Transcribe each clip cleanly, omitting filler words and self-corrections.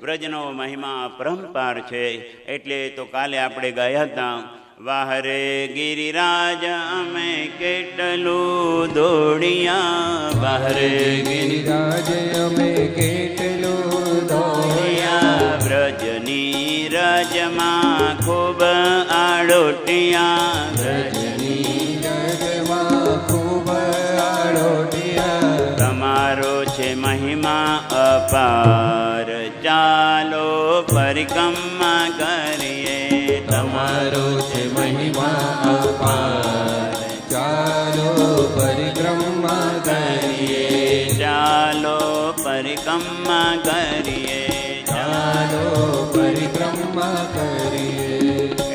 વ્રજનો મહિમા પરંપાર છે. એટલે તો કાલે આપણે ગાયા હતા, વાહરે ગિરિરાજ અમે કેટલું દોડિયા, વાહરે ગિરિરાજ અમે કેટલું દોડિયા, વ્રજની રજમાં ખૂબ આડોટિયા, વ્રજની રજમાં ખૂબ આડોટિયા. તમારો છે મહિમા અપાર, ચાલો પરિક્રમા કરીએ, તમારો છે મહિમા અપાર, ચાલો પરિક્રમા કરીએ, ચાલો પરિક્રમા કરીએ, ચાલો પરિક્રમા કરીએ.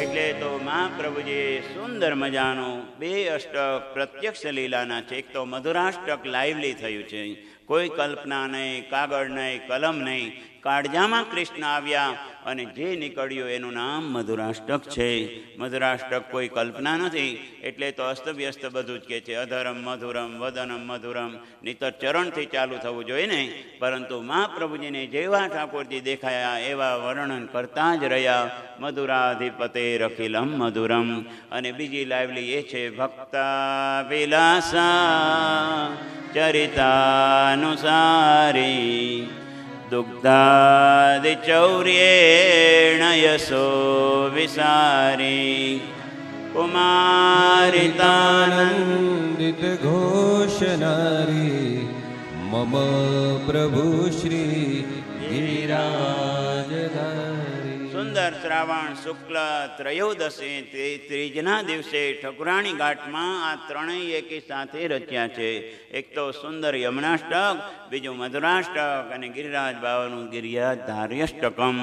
એટલે તો મહાપ્રભુજીએ સુંદર મજાનું 2 અષ્ટક પ્રત્યક્ષ લીલાના છે. એક તો મધુરાષ્ટક લાઇવલી થયું છે, કોઈ કલ્પના નહીં, કાગળ નહીં, કલમ નહીં, કાળજામાં કૃષ્ણ આવ્યા અને જે નીકળ્યું એનું નામ મધુરાષ્ટક છે. મધુરાષ્ટક કોઈ કલ્પના નથી. એટલે તો અસ્તવ્યસ્ત બધું જ કહે છે, અધરમ મધુરમ વદનમ મધુરમ, નહીતર ચરણથી ચાલુ થવું જોઈએ ને. પરંતુ મહાપ્રભુજીને જેવા ઠાકોરજી દેખાયા એવા વર્ણન કરતા જ રહ્યા, મધુરાધિપતે રખિલમ મધુરમ. અને બીજી લાઇવલી એ છે, ભક્તા વિલાસા ચરિતાનુસારી, દુગ્ધાદિચૌર્યેણ યશો વિસારી, કુમારિતાનંદિત ઘોષનારી, મમ પ્રભુ શ્રી ગિરિરાજધારી. સુંદર શ્રાવણ શુક્લ ત્રયોદશી ત્રીજના દિવસે ઠકુરાણી ઘાટમાં આ ત્રણેય એકી સાથે રચ્યા છે. એક તો સુંદર યમનાષ્ટક, બીજું મધુરાષ્ટક અને ગિરિરાજ બાવાનું ગિરિરાધાર્યષ્ટકમ.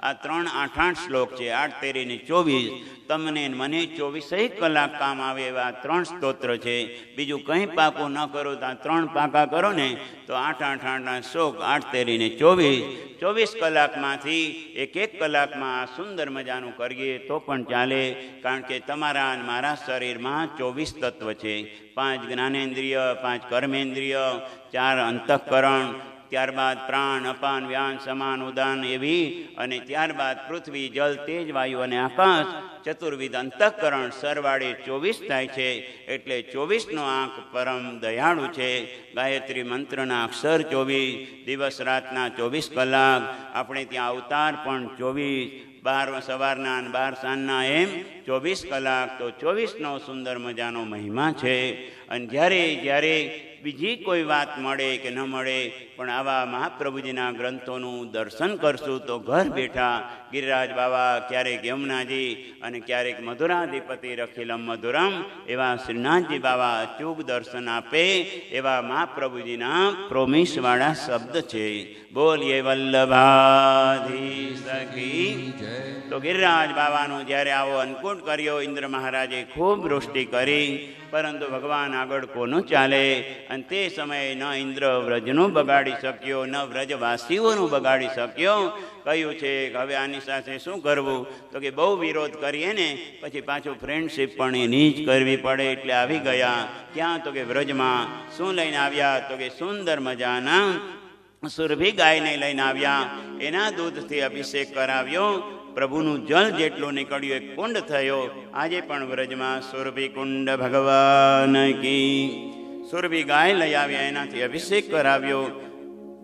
આ 3 8 શ્લોક છે, 8 તેરી ને 24. તમને મને 24 કલાક કામ આવે એવા 3 સ્તોત્ર છે. બીજું કંઈ પાકું ન કરો તો આ 3 પાકા કરો ને તો 8 8 શ્લોક, 8 તેરી ને 24. 24 કલાકમાંથી એક કલાકમાં આ સુંદર મજાનું કરીએ તો પણ ચાલે. કારણ કે તમારા અને મારા શરીરમાં 24 તત્વ છે. 5 જ્ઞાનેન્દ્રિય, 5 કર્મેન્દ્રિય, 4 અંતઃકરણ, ત્યારબાદ પ્રાણ, અપાન, વ્યાન, સમાન, ઉદાન એવી, અને ત્યારબાદ પૃથ્વી, જલ, તેજ, વાયુ અને આકાશ, ચતુર્વિધ અંતઃકરણ સરવાળે 24 થાય છે. એટલે 24નો આંક પરમ દયાળુ છે. ગાયત્રી મંત્રના અક્ષર 24, દિવસ રાતના 24 કલાક. આપણે ત્યાં અવતાર પણ 24, 12 સવારના અને 12 સાંજના, એમ 24 કલાક. તો 24નો સુંદર મજાનો મહિમા છે. અને જ્યારે બીજી કોઈ વાત મળે કે ન મળે, પણ આવા મહાપ્રભુજીના ગ્રંથોનું દર્શન કરશું તો ઘર બેઠા ગિરિરાજ બાવા, ક્યારેક યમુનાજી અને ક્યારેક મધુરાધિપતિ રખિલમ મધુરમ એવા શ્રીનાથજી બાવા અચૂક દર્શન આપે એવા મહાપ્રભુજીના પ્રોમિસવાળા શબ્દ છે. બોલીએ વલ્લભાધીશ કી જય. તો ગિરિરાજ બાવાનો જ્યારે આવો અન્નકૂટ કર્યો, ઇન્દ્ર મહારાજે ખૂબ વૃષ્ટિ કરી, પરંતુ ભગવાન આગળ કોનું ચાલે. અને તે સમયે ન ઇન્દ્ર વ્રજનું બગાડી શક્યો, ન વ્રજવાસીઓનું બગાડી શક્યો. કહ્યું છે કે હવે આની સાથે શું કરવું? તો કે બહુ વિરોધ કરીએ ને પછી પાછું ફ્રેન્ડશીપ પણ એની જ કરવી પડે. એટલે આવી ગયા ક્યાં? તો કે વ્રજમાં. શું લઈને આવ્યા? તો કે સુંદર મજાના સુરભી ગાયને લઈને આવ્યા. એના દૂધથી અભિષેક કરાવ્યો. પ્રભુનું જલ જેટલું નીકળ્યું એક કુંડ થયો. આજે પણ વ્રજમાં સુરભી કુંડ ભગવાન કી. સુરભી ગાય લઈ આવ્યા, એનાથી અભિષેક કરાવ્યો.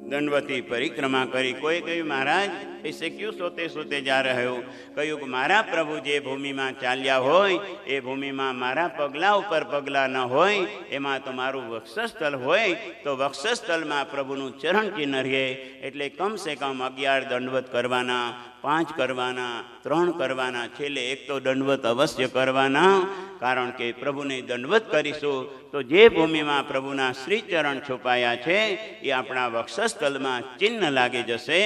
દંડવતી પરિક્રમા કરી. કોઈ કહ્યું મહારાજ ऐसे क्यों सोते सोते जा रहे हो? કહ્યું કે મારા પ્રભુ જે ભૂમિમાં ચાલ્યા હોય એ ભૂમિમાં મારા પગલા ઉપર પગલા ન હોય, એમાં તો મારું વક્ષસ્થળ હોય, તો વક્ષસ્થળમાં પ્રભુનું ચરણ ચિહ્ન રહે. એટલે કમસે કમ 11 દંડવત કરવાના, 5 કરવાના, 3 કરવાના, છેલ્લે 1 તો દંડવત અવશ્ય કરવાના. કારણ કે પ્રભુને દંડવત કરીશું તો જે ભૂમિમાં પ્રભુના શ્રીચરણ છુપાયા છે એ આપણા વક્ષસ્થળમાં ચિહ્ન લાગી જશે.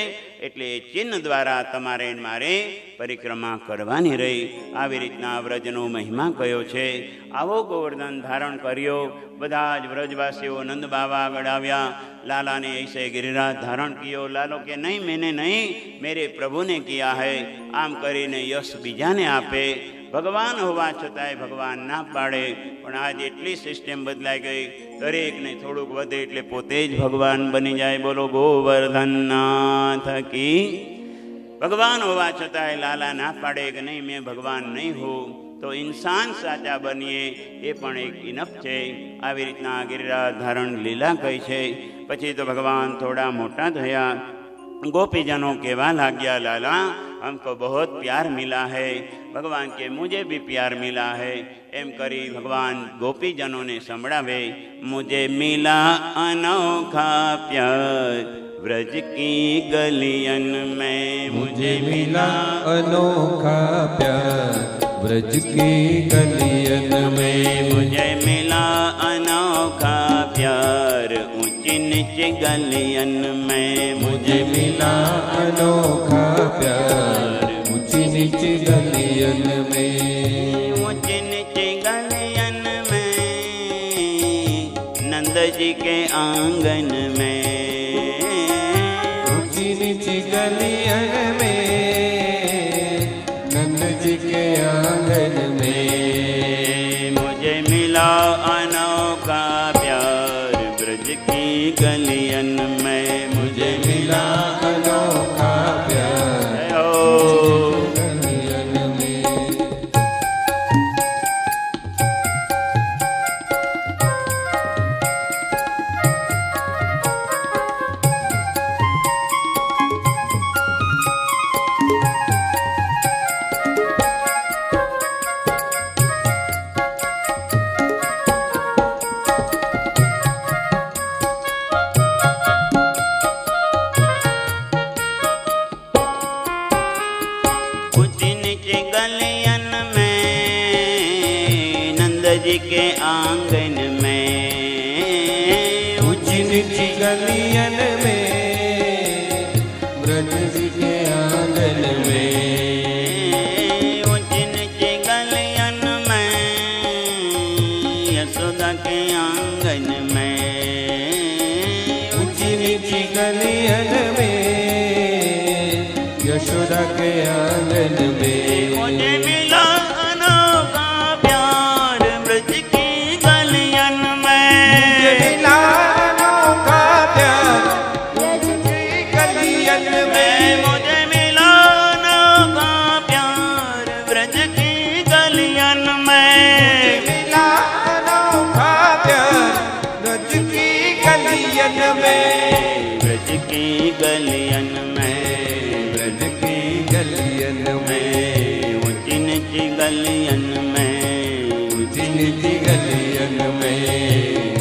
એટલે એ ચિહ્ન દ્વારા તમારે મારે પરિક્રમા કરવાની રહી. આવી રીતના વ્રજનો મહિમા કયો છે. આવો ગોવર્ધન ધારણ કર્યો. બધા જ વ્રજવાસીઓ નંદ બાવા આગળ આવ્યા. લાલાને ऐसे गिरिराज धारण कियो. लालो કે નહીં, મેને નહીં, મેરે પ્રભુને કિયા હૈ. આમ કરીને યશ બીજાને આપે. ભગવાન હોવા છતાંય ભગવાન ના પાડે. પણ આજ એટલી સિસ્ટમ બદલાઈ ગઈ, દરેકને થોડુંક વધે એટલે પોતે જ ભગવાન બની જાય. બોલો ગોવર્ધનનાથ કી. ભગવાન હોવા છતાંય લાલા ના પાડે કે નહીં મેં ભગવાન નહીં હોઉં, તો ઇન્સાન સાચા બનીએ એ પણ એક ઇનફ છે. આવી રીતના ગિરિરાજ ધારણ લીલા કહી છે. પછી તો ભગવાન થોડા મોટા થયા, गोपीजनों कहवा लग गया लाला हमको बहुत प्यार मिला है. भगवान के मुझे भी प्यार मिला है. एम करी भगवान गोपीजनों ने संभળાવે, मुझे मिला अनोखा प्यार व्रज की गलियन में. मुझे मिला अनोखा प्यार व्रज की गलियन में. मुझे मिला अनोखा प्यार ऊंची नीची गलियन में. मुझे मिला अनोखा प्यार ऊंची नीची गलियन में. ऊंची नीची गलियन में नंद जी के आंगन में. ऊंची नीची गलियन में नंद जी के आंगन में. मुझे मिला अनोखा प्यार ब्रज की गलियन में. मुझे मिला अनोखा प्यार गलियन में. ऊंची नीची गलियन में नंद जी के आंगन में. ऊंची नीची गलियन में ब्रज जी के आंगन में. ऊंची नीची गलियन में यशोदा के आंगन में. ऊंची नीची गलियन में यशोदा के आंगन में. मुझे मिला अनोखा प्यार ब्रज की गलियन में. मिला अनोखा प्यार ब्रज की गलियन में. मुझे मिला अनोखा प्यार ब्रज की गलियन में. मिला अनोखा प्यार ब्रज की गलियन में. ब्रज की गलियन में. ब्रज की गलियन में. ऊंची नीची गलियन में. ऊंची नीची गलियन में.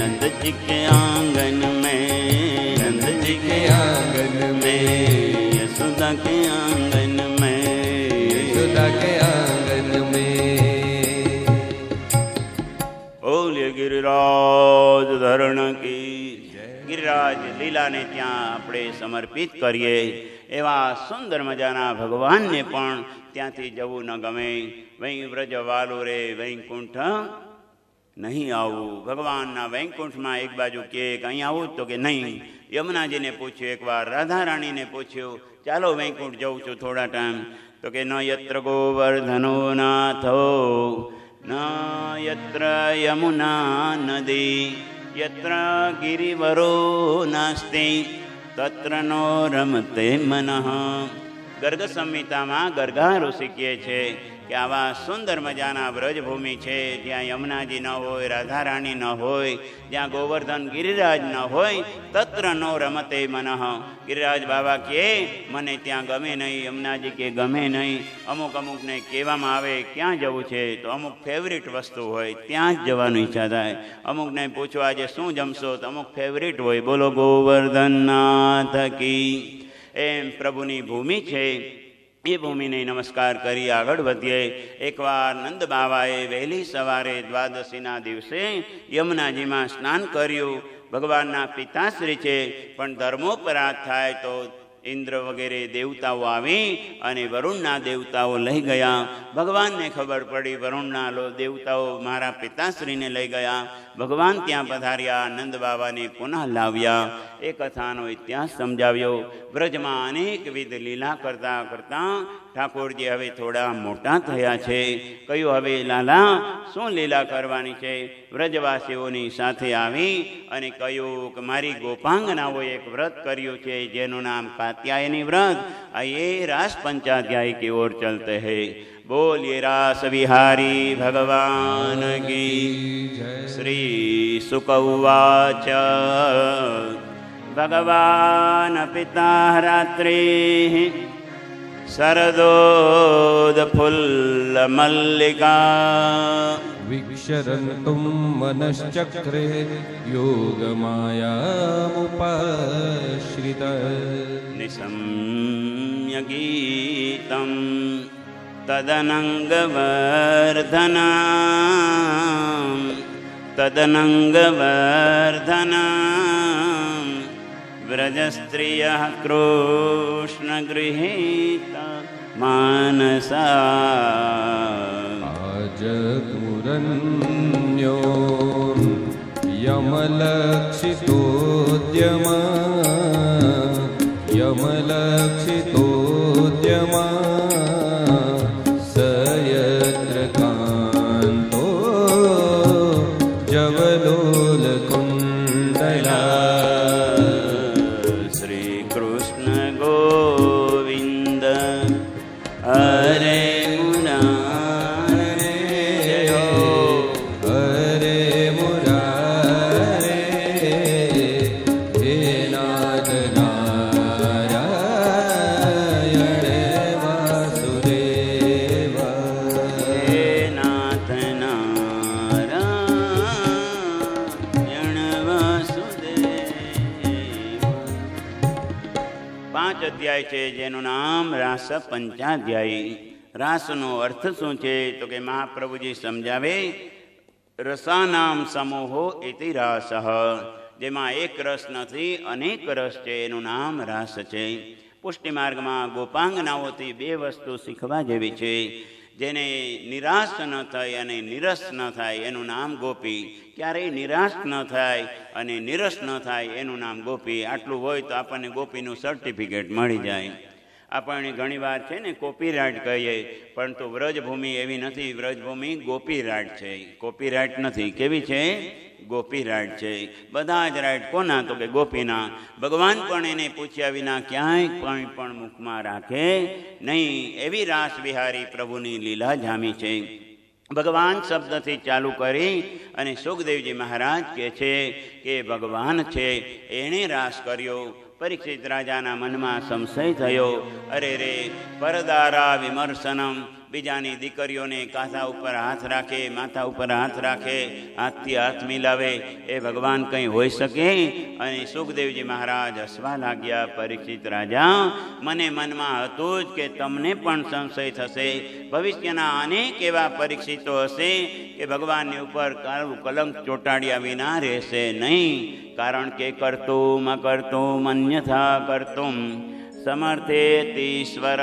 नंद जी के आंगन में. नंद जी के आंगन में. यशोदा के आंगन में. यशोदा के आंगन में. બોલીએ ગિરિરાજ ધરણ કી. ગિરિરાજ લીલાને ત્યાં આપણે સમર્પિત કરીએ. એવા સુંદર મજાના ભગવાનને પણ ત્યાંથી જવું ન ગમે. વૈ વ્રજ વાલો રે વૈકુંઠ નહીં આવું. ભગવાનના વૈકુંઠમાં એક બાજુ કે અહીં આવું તો કે નહીં. યમુનાજીને પૂછ્યું, એકવાર રાધારાણીને પૂછ્યું, ચાલો વૈકુંઠ જઉં છું થોડા ટાઈમ. તો કે ન યત્ર ગોવર્ધનો નાથો ન યત્ર યમુના નદી યત્ર ગિરિવરો નાસ્તિ તત્ર નો રમતે મનઃ. ગર્ગ સંહિતામાં ગર્ગા ઋષિ કહે છે કે આવા સુંદર મજાના વ્રજભૂમિ છે જ્યાં યમુનાજી ન હોય, રાધારાણી ન હોય, જ્યાં ગોવર્ધન ગિરિરાજ ન હોય, તત્ર નો રમતે મનઃ. ગિરિરાજ બાબા કહે મને ત્યાં ગમે નહીં, યમુનાજી કે ગમે નહીં. અમુક અમુકને કહેવામાં આવે ક્યાં જવું છે, તો અમુક ફેવરિટ વસ્તુ હોય ત્યાં જ જવાની ઈચ્છા થાય. અમુકને પૂછો આજે શું જમશો, તો અમુક ફેવરિટ હોય. બોલો ગોવર્ધનનાથ કી. એમ પ્રભુની ભૂમિ છે, એ ભૂમિને નમસ્કાર કરી આગળ વધીએ. એકવાર નંદ બાવાએ વહેલી સવારે દ્વાદશીના દિવસે યમુનાજીમાં સ્નાન કર્યું. ભગવાનના પિતાશ્રી છે, પણ ધર્મોપરાધ થાય તો ઇન્દ્ર વગેરે દેવતાઓ આવી અને વરુણના દેવતાઓ લઈ ગયા. ભગવાનને ખબર પડી વરુણના દેવતાઓ મારા પિતાશ્રીને લઈ ગયા. ભગવાન ત્યાં પધાર્યા, નંદ બાબાને પુનઃ લાવ્યા, એ કથાનો ઇતિહાસ સમજાવ્યો. વ્રજમાં અનેકવિધ લીલા કરતાં કરતાં ઠાકોરજી હવે થોડા મોટા થયા છે. કહ્યું, હવે લાલા શું લીલા કરવાની છે? વ્રજવાસીઓની સાથે આવી અને કહ્યું કે મારી ગોપાંગનાઓએ એક વ્રત કર્યું છે જેનું નામ કાત્યાયની વ્રત. આ એ રાસ પંચાध्यायी की ओर चलते हैं. बोलिए रास विहारी भगवान की. श्री सुक उवाच भगवान पिता रात्रि शरदोद फुल्ल मल्लिका विक्षरन्तुं मनश्चक्रे योगमायामुपाश्रित निशम्य गीतं तदनङ्गवर्धनं व्रजस्त्रियः कृष्णगृहीता मानसा जगुरन्यो यमलक्षितोद्यमा स यत्र कान्तो जवलोलकुण्डला. श्री कृष्ण गोविंद हरे અધ્યાય છે જેનું નામ રાસ પંચાધ્યાયી. રાસનો અર્થ શું છે તો કે મહાપ્રભુજી સમજાવે, રસાનામ સમૂહો ઇતિ રાસ, જેમાં એક રસ નથી અનેક રસ છે એનું નામ રાસ છે. પુષ્ટિ માર્ગમાં ગોપાંગનાઓથી બે વસ્તુ શીખવા જેવી છે. જેને નિરાશ ન થાય અને નિરસ ન થાય એનું નામ ગોપી. ક્યારેય નિરાશ ન થાય અને નિરસ ન થાય એનું નામ ગોપી. આટલું હોય તો આપણને ગોપીનું સર્ટિફિકેટ મળી જાય. આપણને ઘણીવાર છે ને કોપીરાઇટ કહીએ, પરંતુ વ્રજભૂમિ એવી નથી. વ્રજભૂમિ ગોપીરાઇટ છે, કોપીરાઇટ નથી. કેવી છે? ગોપીરાઇટ છે. બધા જ રાઇટ કોના તો કે ગોપીના. ભગવાન પણ એને પૂછ્યા વિના ક્યાંય કંઈ પણ મુખમાં રાખે નહીં. એવી રાસ વિહારી પ્રભુની લીલા જામી છે. ભગવાન શબ્દથી ચાલુ કરી અને સુખદેવજી મહારાજ કહે છે કે ભગવાન છે એણે રાસ કર્યો. પરીક્ષિત રાજાના મનમાં સંશય થયો. અરે રે, પરદારા વિમર્શનમ, બીજાની દીકરીઓને કાંધા ઉપર હાથ રાખે, માથા ઉપર હાથ રાખે, હાથથી હાથ મિલાવે, એ ભગવાન કંઈ હોઈ શકે? અને સુખદેવજી મહારાજ હસવા લાગ્યા. પરીક્ષિત રાજા, મને મનમાં હતું જ કે તમને પણ સંશય થશે. ભવિષ્યના અનેક એવા પરીક્ષિતો હશે કે ભગવાનની ઉપર કાળું કલંક ચોંટાડ્યા વિના રહેશે નહીં. કારણ કે કર્તુમ અકર્તુમ અન્યથા કર્તુમ સમર્થેત ઈશ્વર.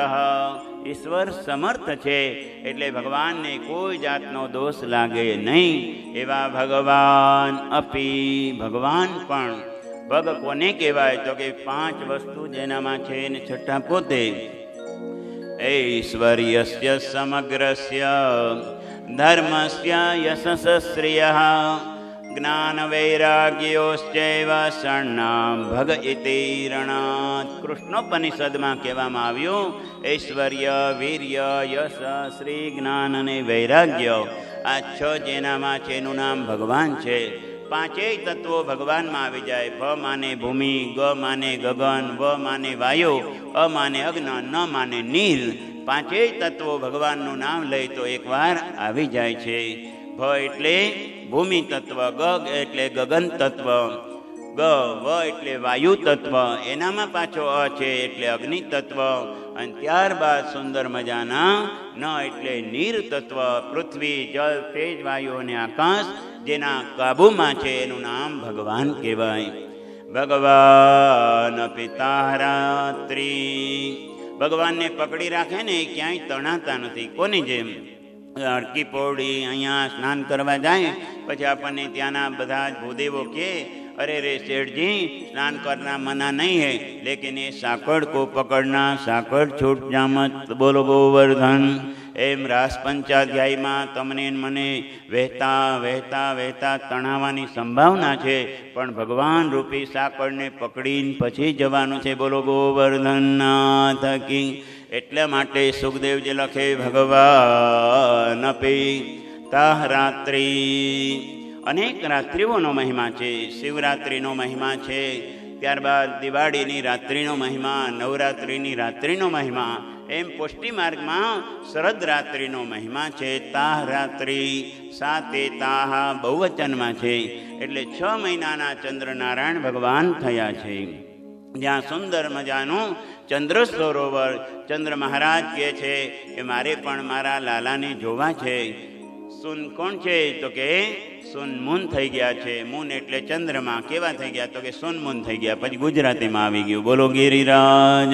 ઈશ્વર સમર્થ છે એટલે ભગવાનને કોઈ જાતનો દોષ લાગે નહીં. એવા ભગવાન અપી, ભગવાન પણ. ભગ કોને કહેવાય તો કે 5 વસ્તુ જેનામાં છે ને છઠ્ઠા પોતે. ઐશ્વર્યસ્ય સમગ્રસ્ય ધર્મસ્ય યશસ્શ્રિયઃ જ્ઞાન વૈરાગ્યોશ્ચૈવ શરણામ ભગ ઇતિ રણાત. કૃષ્ણોપનિષદમાં કહેવામાં આવ્યું, ઐશ્વર્ય, વીર્ય, યશ, શ્રી, જ્ઞાન અને વૈરાગ્ય, આ 6 જેનામાં છે એનું નામ ભગવાન છે. 5 તત્વો ભગવાનમાં આવી જાય. ભ માને ભૂમિ, ગ માને ગગન, વ માને વાયુ, અ માને અગ્ન, ન માને નીર. 5 તત્વો ભગવાનનું નામ લઈ તો એકવાર આવી જાય છે. ભ એટલે ભૂમિ તત્વ, ગ એટલે ગગન તત્વ, ગ વ એટલે વાયુ તત્વ, એનામાં પાછો અ છે એટલે અગ્નિ તત્વ, અને ત્યારબાદ સુંદર મજાના ન એટલે નીર તત્વ, પૃથ્વી, જળ, તેજ, વાયુ અને આકાશ જેના કાબુમાં છે એનું નામ ભગવાન કહેવાય. ભગવાન પિતા રાત્રિ, ભગવાનને પકડી રાખે ને એ ક્યાંય તણાતા નથી. કોની જેમ? હરકી પૌડી અહીંયા સ્નાન કરવા જાય પછી આપણને ત્યાંના બધા જ ભૂદેવો કહે, अरे रे सेठ जी स्नान करना मना नहीं है, लेकिन ये साकड़ को पकड़ना साकड़ छूट जामत। बोलो गोवर्धन। एम रास पंचाध्याय में तमने मने वहता वहता वहता तणावानी संभावना है, पण भगवान रूपी साकड़ ने पकड़ीने पछी जवानुं छे। बोलो गोवर्धन नाथ की। एटला माटे सुखदेवजी लखे भगवान अपि ताह रात्रि। अनेक रात्रिओनो महिमा है। शिवरात्रिनो महिमा है, त्यारबाद दिवाळीनी रात्रिनो महिमा, नवरात्रिनी रात्रिनो महिमा, एम पुष्टि मार्ग में शरद रात्रिनो महिमा है। ताह रात्रि साते ताहा बहुवचन में है, एटले 6 महीनाना चंद्रनारायण भगवान थया छे। ज्यां सुंदर मजानो चंद्र सरोवर चंद्र महाराज कहे छे कि मारे पण मारा लालाने जोवा छे। सुन कोण छे तो के सुन मून थई गया छे। मून एटले चंद्रमा। केवा थई गया तो के सुन मून थई गया। पछी गुजराती में आवी गयुं। बोलो गिरिराज।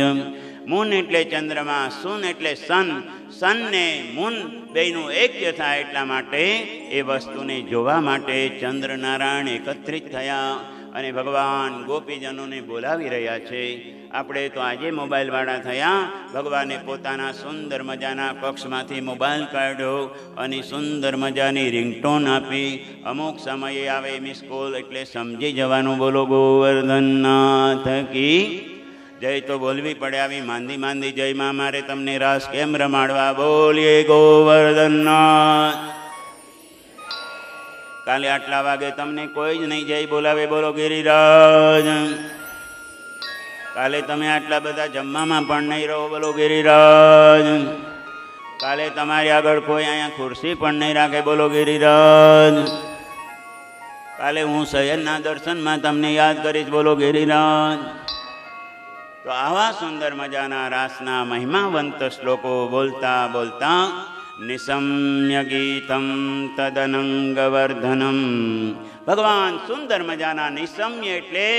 मून एटले चंद्रमा, सुन एटले सन। सन ने मून बेयनुं ऐक्य थाय एटला माटे ए वस्तुने जोवा माटे चंद्रनारायण एकत्रित थया અને ભગવાન ગોપીજનોને બોલાવી રહ્યા છે। આપણે તો આજે મોબાઈલવાળા થયા। ભગવાને પોતાના સુંદર મજાના કક્ષમાંથી મોબાઈલ કાઢ્યો અને સુંદર મજાની રિંગટોન આપી। અમુક સમયે આવે મિસ કોલ એટલે સમજી જવાનું। બોલો ગોવર્ધનનાથ કી જય। તો બોલવી પડે આવી માંદી માંદી જયમાં મારે તમને રાસ કેમ રમાડવા। બોલીએ ગોવર્ધનનાથ। काले आटला वागे तमने कोई ज नहीं जय बोलावे। बोलो गिरिराज। काले तमे आटला बधा जमवामां पण नहीं रहो। बोलो गिरिराज। काले तमारी आगळ कोई अहींया खुरशी पण नहीं राखे। बोलो गिरिराज। काले हूँ शयनना दर्शनमां तमने याद करीश। बोलो गिरिराज। तो आवा सुंदर मजाना रासना महिमावंत श्लोको बोलता बोलता निशम्य गीतम तदनंगवर्धनम। भगवान सुंदर मजाना निशम्य एटले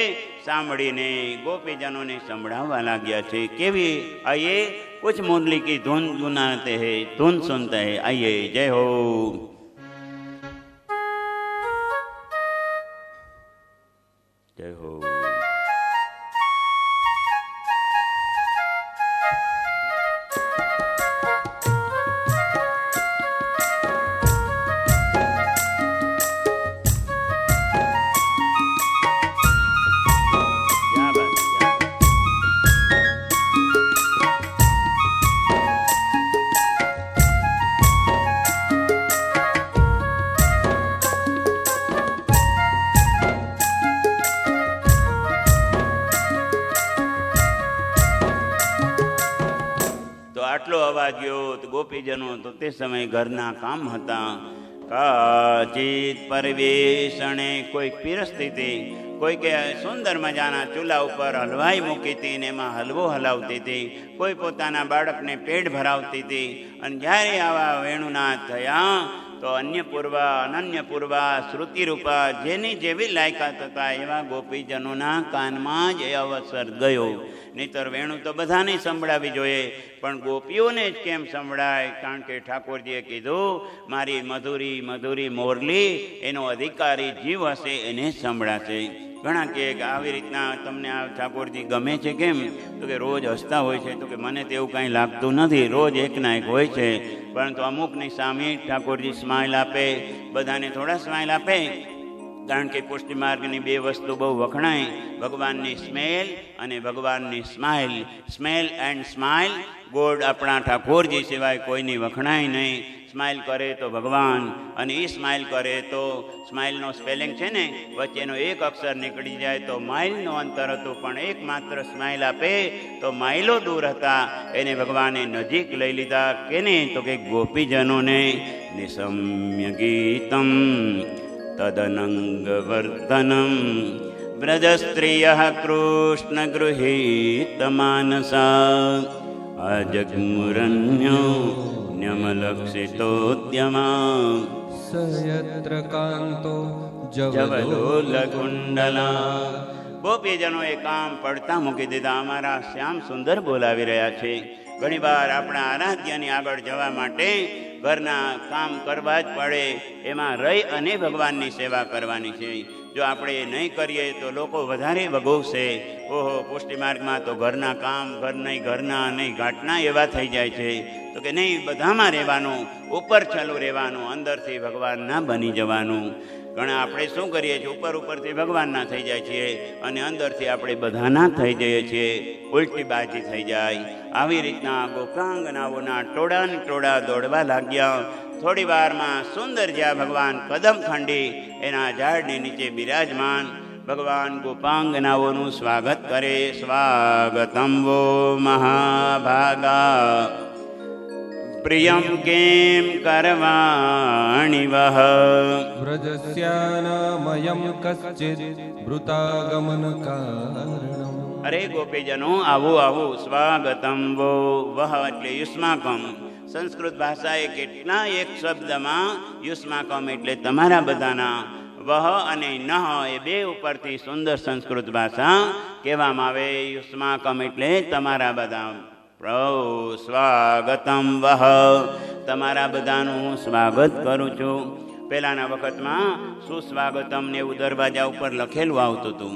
सांभळीने गोपीजनों ने संभळाववा लाग्या छे। केवी आइए कुछ मुरली की धुन गुनाते हैं, धुन सुनते हैं। आइए जय हो। जय हो। આટલો અવાજ ગયો તો ગોપીજનો તો તે સમય ઘરના કામ હતા। કાચિત પરિવેશણે કોઈક પીરસતી હતી, કોઈકે સુંદર મજાના ચૂલા ઉપર હલવાઈ મૂકી હતી ને એમાં હલવો હલાવતી હતી, કોઈ પોતાના બાળકને પેટ ભરાવતી હતી। અને જ્યારે આવા વેણુનાથ થયા તો અન્યપૂર્વા અનન્યપૂર્વા શ્રુતિરૂપા જેની જેવી લાયકાત હતા એવા ગોપીજનોના કાનમાં જ એ અવસર ગયો। નહીતર વેણું તો બધાને સંભળાવી જોઈએ, પણ ગોપીઓને જ કેમ સંભળાય? કારણ કે ઠાકોરજીએ કીધું મારી મધુરી મધુરી મોરલી એનો અધિકારી જીવ હશે એને સંભળાશે। ઘણા કહે કે આવી રીતના તમને આ ઠાકોરજી ગમે છે કેમ? તો કે રોજ હસતા હોય છે। તો કે મને તેવું કાંઈ લાગતું નથી, રોજ એકના એક હોય છે, પરંતુ અમુકની સામે ઠાકોરજી સ્માઇલ આપે, બધાને થોડા સ્માઇલ આપે। કારણ કે પુષ્ટિ માર્ગની બે વસ્તુ બહુ વખણાય, ભગવાનની સ્મેલ અને ભગવાનની smile. Smell and smile God આપણા ઠાકોરજી સિવાય કોઈની વખણાય નહીં। સ્માઇલ કરે તો ભગવાન, અને એ સ્માઇલ કરે તો સ્માઇલનો સ્પેલિંગ છે ને વચ્ચેનો એક અક્ષર નીકળી જાય તો માઇલનો અંતર હતું, પણ એકમાત્ર સ્માઇલ આપે તો માઇલો દૂર હતા એને ભગવાને નજીક લઈ લીધા। કેને? તો કે ગોપીજનોને। નિશમ્ય ગીતમ તદનંગવર્ધનમ વ્રજસ્ત્રિયઃ કૃષ્ણ ગૃહીતમાનસા અજગ્મુરન્યો ન્યમલક્ષિતોદ્યમા સયત્ર કાંતો જવલોલકુંડલા। ગોપીજનોએ કામ પડતા મૂકી દીધા। અમારા શ્યામ સુંદર બોલાવી રહ્યા છે। ઘણીવાર આપણા આરાધ્યની આગળ જવા માટે ઘરના કામ કરવા જ પડે, એમાં રહી અને ભગવાનની સેવા કરવાની છે. જો આપણે નહીં કરીએ તો લોકો વધારે ભોગવશે. ઓહો, પુષ્ટિ માર્ગમાં તો ઘરના કામ, ઘરના નહીં ઘાટના એવા થઈ જાય છે. તો કે નહીં, બધામાં રહેવાનું, ઉપર ચાલુ રહેવાનું, અંદરથી ભગવાનના બની જવાનું. ઘણા આપણે શું કરીએ છીએ, ઉપરથી ભગવાનના થઈ જાય છીએ અને અંદરથી આપણે બધાના થઈ જઈએ છીએ, ઉલટી બાજી થઈ જાય. આવી રીતના ગોપાંગનાઓના ટોળા દોડવા લાગ્યા. થોડી વારમાં સુંદર જ્યાં ભગવાન કદમ ખંડી એના ઝાડની નીચે બિરાજમાન ભગવાન ગોપાંગનાઓનું સ્વાગત કરે. સ્વાગતમ વો મહાભાગા પ્રિયમ કેમ કરવાણી વહ વ્રજસ્યાનામયં કશ્ચિદ વૃતાગમન કારણમ. અરે ગોપીજનો, આવો આવો. સ્વાગતમ વો વહ એટલે યુષ્માકમ. સંસ્કૃત ભાષાએ કેટલા એક શબ્દમાં યુષ્માકમ એટલે તમારા બધાના, વહ અને નહ એ બે ઉપરથી સુંદર સંસ્કૃત ભાષા કહેવામાં આવે. યુષ્માકમ એટલે તમારા બધા. સ્વાગતમ વહ, તમારા બધાનું સ્વાગત કરું છું. પહેલાના વખતમાં સુસ્વાગતમ ને એવું દરવાજા ઉપર લખેલું આવતું હતું.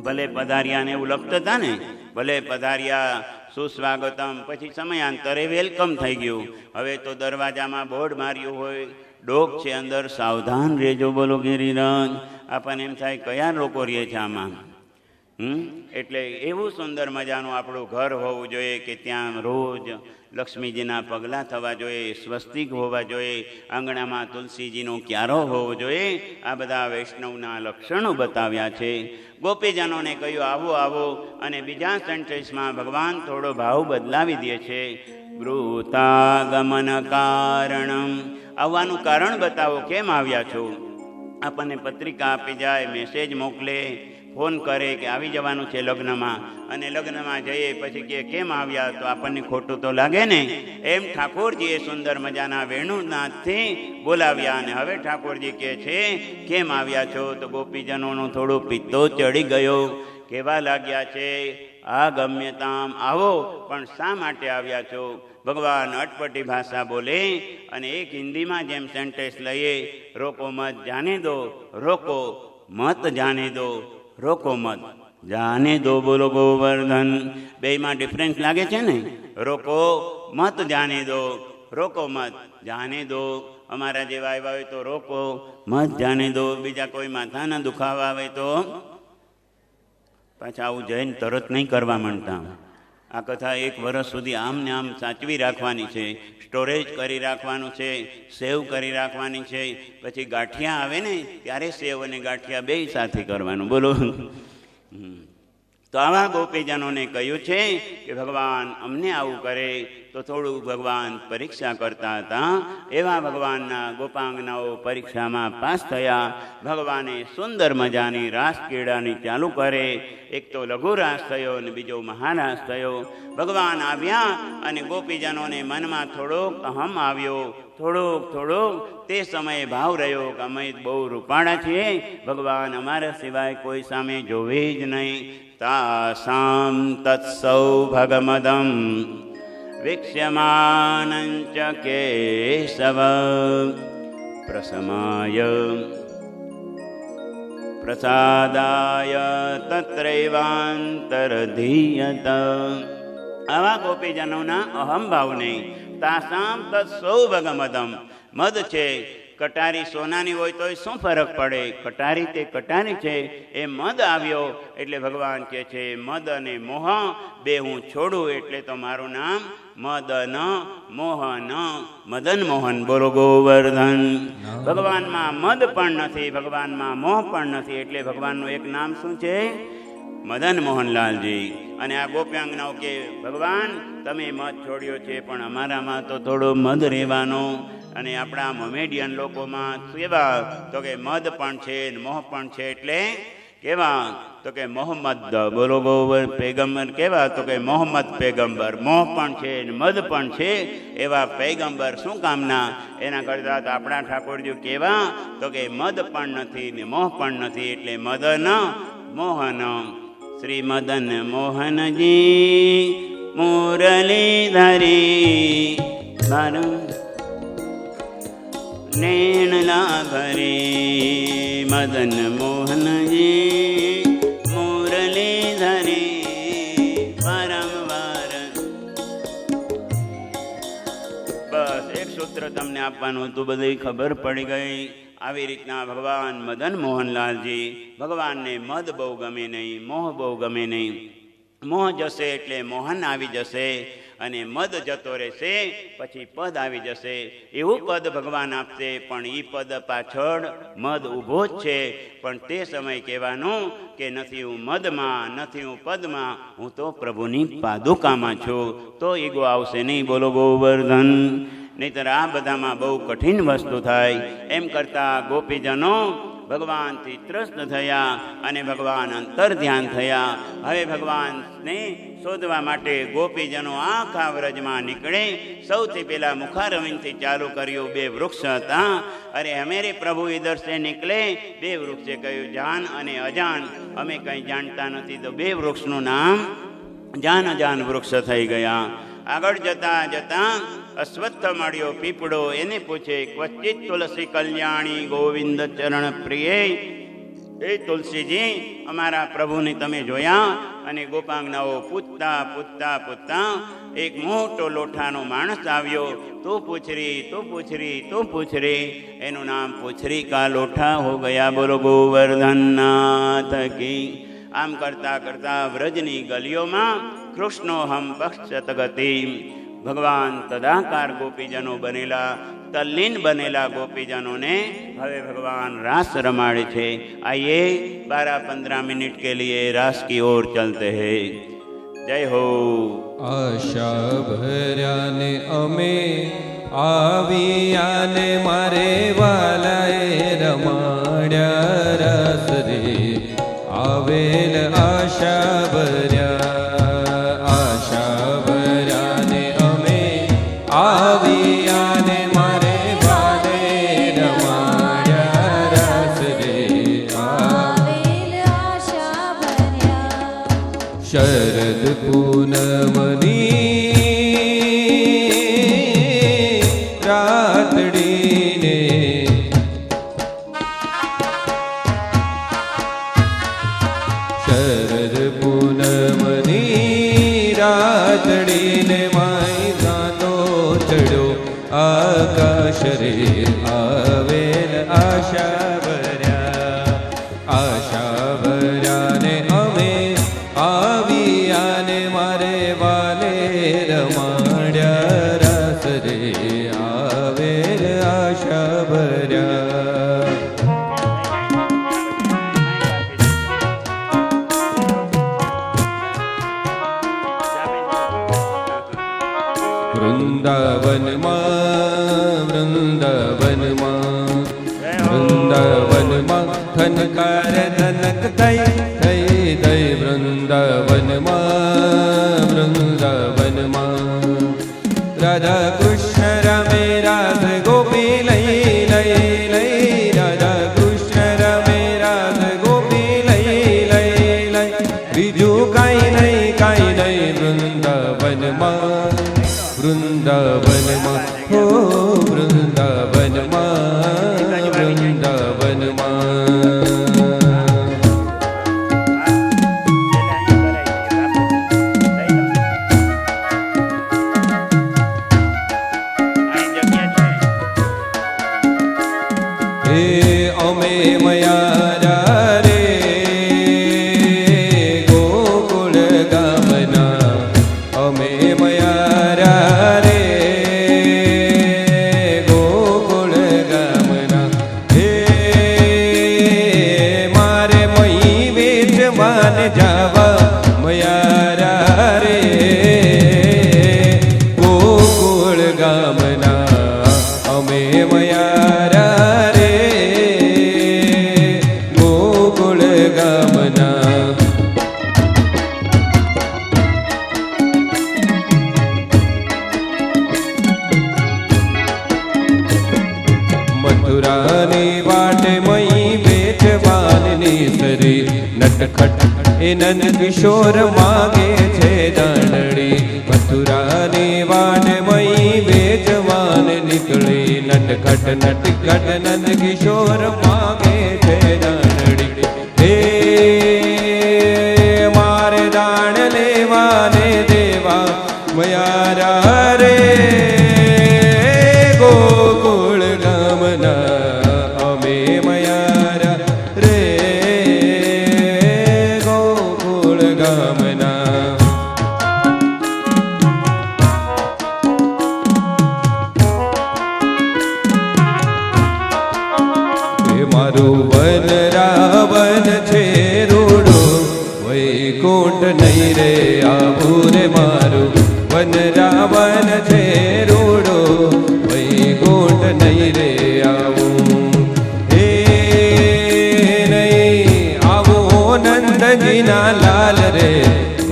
ભલે પધાર્યા ને એવું લખતા હતા ને, ભલે પધાર્યા સુસ્વાગતમ, પછી સમયાંતરે વેલકમ થઈ ગયું. હવે તો દરવાજામાં બોર્ડ માર્યું હોય, ડોક છે અંદર, સાવધાન રહેજો. બોલો ગિરિરાજ. આપણને એમ થાય કયા લોકો રહે છે આમાં. એટલે એવું સુંદર મજાનું આપણું ઘર હોવું જોઈએ કે ત્યાં રોજ લક્ષ્મીજીના પગલાં થવા જોઈએ, સ્વસ્તિક હોવા જોઈએ, આંગણામાં તુલસીજીનો ક્યારો હોવો જોઈએ. આ બધા વૈષ્ણવના લક્ષણો બતાવ્યા છે. ગોપીજનોને કહ્યું આવો આવો, અને બીજા સેન્ટેન્સમાં ભગવાન થોડો ભાવ બદલાવી દે છે. વૃતાગમન કારણમ, આવવાનું કારણ બતાવો, કેમ આવ્યા છો. આપણને પત્રિકા આપી જાય, મેસેજ મોકલે, ફોન કરે કે આવી જવાનું છે લગ્નમાં, અને લગ્નમાં જઈએ પછી કે કેમ આવ્યા, તો આપણને ખોટું તો લાગે ને. એમ ઠાકોરજીએ સુંદર મજાના વેણુનાથથી બોલાવ્યા, અને હવે ઠાકોરજી કહે છે કેમ આવ્યા છો. તો ગોપીજનોનો થોડો પિત્તો ચડી ગયો. કહેવા લાગ્યા છે આ ગમ્યતામ, આવો, પણ શા માટે આવ્યા છો. ભગવાન અટપટી ભાષા બોલે, અને એક હિન્દીમાં જેમ સેન્ટેન્સ લઈએ, રોકો મત જાને દો, રોકો મત જાને દો, રોકો મત જાને દો. બોલો ગોવર્ધન. બેમાં ડિફરન્સ લાગે છે ને. રોકો મત જાને દો, રોકો મત જાને દો. અમારા જેવા આવ્યા હોય તો રોકો મત જાને દો. બીજા કોઈ માથાના દુખાવા આવે તો પાછા આવું જઈને તરત નહીં કરવા માંડતા. આ કથા 1 વર્ષ સુધી આમ ને આમ સાચવી રાખવાની છે, સ્ટોરેજ કરી રાખવાનું છે, સેવ કરી રાખવાની છે. પછી ગાંઠિયા આવે ને ત્યારે સેવ અને ગાંઠિયા બે સાથે કરવાનું. બોલો. તો આવા ગોપીજનોને કહ્યું છે કે ભગવાન અમને આવું કરે તો થોડું ભગવાન પરીક્ષા કરતા હતા. એવા ભગવાનના ગોપાંગનાઓ પરીક્ષામાં પાસ થયા. ભગવાને સુંદર મજાની રાસ ક્રીડાની ચાલુ કરે. એક તો લઘુ રાસ થયો અને બીજો મહારાસ થયો. ભગવાન આવ્યા અને ગોપીજનોને મનમાં થોડોક અહમ આવ્યો, થોડોક તે સમયે ભાવ રહ્યો કે અમે બહુ રૂપાળા છીએ, ભગવાન અમારા સિવાય કોઈ સામે જોવે જ નહીં. તાસામ તત્સૌભગમદમ વિક્ષ્યમાનંચ કેશવ પ્રસમાય પ્રસાદાય તત્રૈવાંતરધીયત. આવા ગોપીજનોના અહમ ભાવને તાસામ તત્સૌભગમદમ, મદ છે, કટારી સોનાની હોય તો શું ફરક પડે, કટારી તે કટારી છે. એ મદ આવ્યો એટલે ભગવાન કહે છે મદ અને મોહ બે હું છોડું, એટલે તો મારું નામ મદન મોહન, મદન મોહન. બોલો ગોવર્ધન. ભગવાનમાં મદ પણ નથી, ભગવાનમાં મોહ પણ નથી, એટલે ભગવાનનું એક નામ શું છે? મદન મોહનલાલજી. અને આ ગોપ્યાંગનાઓ કે ભગવાન તમે મદ છોડ્યો છે, પણ અમારામાં તો થોડો મદ રહેવાનો. અને આપણા મોમેડિયન લોકોમાં કેવા, તો કે મદ પણ છે મોહ પણ છે. એટલે કેવા, તો કે મોહમ્મદ. બોલો ગોવર પૈગંબર. કેવા, તો કે મોહમ્મદ પૈગંબર. મોહ પણ છે મદ પણ છે એવા પૈગંબર. શું કામના? એના કરતાં તો આપણા ઠાકોરજી કેવા, તો કે મદ પણ નથી ને મોહ પણ નથી, એટલે મદન મોહન. શ્રી મદન મોહનજી મુરલીધરી મારું નેણલા ભરે મદન મોહનજી મુરલી ધરે વારંવાર. બસ એક સૂત્ર તમને આપવાનું હતું, બધી ખબર પડી ગઈ. આવી રીતના ભગવાન મદન મોહનલાલજી, ભગવાનને મદ બહુ ગમે નહીં, મોહ બહુ ગમે નહીં. મોહ જશે એટલે મોહન આવી જશે, અને મદ જતો રહેશે પછી પદ આવી જશે. એવું પદ ભગવાન આપશે, પણ એ પદ પાછળ મદ ઊભો જ છે. પણ તે સમય કહેવાનું કે નથી હું મદમાં, નથી હું પદમાં, હું તો પ્રભુની પાદુકામાં છું. તો ઈગો આવશે નહીં. બોલો ગોવર્ધન. નહીંતર આ બધામાં બહુ કઠિન વસ્તુ થાય. એમ કરતાં ગોપીજનો ભગવાનથી ત્રસ્ત થયા અને ભગવાન અંતર ધ્યાન થયા. હવે ભગવાનને શોધવા માટે ગોપીજનો આખા વ્રજમાં નીકળે. સૌથી પહેલા મુખારવિંદથી ચાલુ કર્યું. 2 વૃક્ષ હતા. અરે હમેરે પ્રભુ ઇધરસે નીકળે. 2 વૃક્ષે કહ્યું જાન અને અજાન. અમે કંઈ જાણતા નથી. તો 2 વૃક્ષનું નામ જાન અજાન વૃક્ષ થઈ ગયા. આગળ જતા જતા અશ્વત્થ મળ્યો પીપળો. એને પૂછે ક્વચિત તુલસી કલ્યાણી ગોવિંદ ચરણ પ્રિય. એ તુલસીજી, અમારા પ્રભુને તમે જોયા? અને ગોપાંગનાઓ પૂછતા પૂછતા પૂછતા એક મોટો લોઠાનો માણસ આવ્યો. તું પૂછરી, તું પૂછરી, તું પૂછરી. એનું નામ પૂછરી કા લોઠા હો ગયા. બોલો ગોવર્ધનનાથ કી. આમ કરતા કરતા વ્રજની ગલીઓમાં કૃષ્ણો હમ પક્ષત ગતિ. ભગવાન તદાકાર ગોપીજનો બનેલા, તલ્લીન બનેલા ગોપીજનોને હવે ભગવાન રાસ રમાડે છે. આइए 12-15 मिनट के लिए रास की ओर चलते हैं. जय हो. આશા ભર્યાને અમે આવિયાને મારે વાલાએ રમાડ્યા રસ રે. આવેલ આશા ભર્યા, આશા ભર્યાને અમે આવિયાને મારે વાલે રમાડ્યા રસ રે. આવેલ આશા ભર્યા. શરદ પૂનમની રાતડીને શરદ પૂનમની રાતડીને માય ગાનો ચડ્યો આકાશ રે. આવેલ આશા ભર્યા, આશા ભર્યાને અમે આવિયાને મારે વાલે રમાડ્યા રસ રે. આવેલ આશા ભર્યા. વૃંદાવનમાં, વૃંદાવનમાં, વૃંદાવનમાં ખનકાર ધનક થઈ થઈ થઈ. વૃંદાવનમાં, વૃંદાવનમાં રાધા કૃષ્ણ રમે રાસ ગોપી લઈ લઈ લઈ. રાધા કૃષ્ણ રમે રાસ ગોપી લઈ લઈ લઈ. બીજું કાંઈ નહીં, કાંઈ નહીં. વૃંદાવનમાં, વૃંદાવનમાં, હો વૃંદાવનમાં, વૃંદાવનમાં. હે અમે મયા રે ગોકુળ ગામના. અમે મયા રે ગોકુળ ગામના. હે મારે મહી વેચવાન જાવા મયા રે ગોકુળ ગામના. અમે મયા રે ગોકુળ ગામના. મથુરાની વાટે મહી વેચવાનની સરી. નટખટ એ નંદ કિશોર માગે છે દાંડડી. મથુરાની વાટે મહી વેચવાન નીકળી. નટખટ घट नंद किशोर मांगे छे दानड़ी हे मारे दान लेवा ने देवा मयारा रे गोकुल गामना अमे मयारा रे गोकुल गामना मारू वन रावण छे रूडो वैकुंठ नहीं रे आबू रे मारू वन रावण छे रूडो वैकुंठ नहीं रे आबू हे नहीं आवो नंद जी ना लाल रे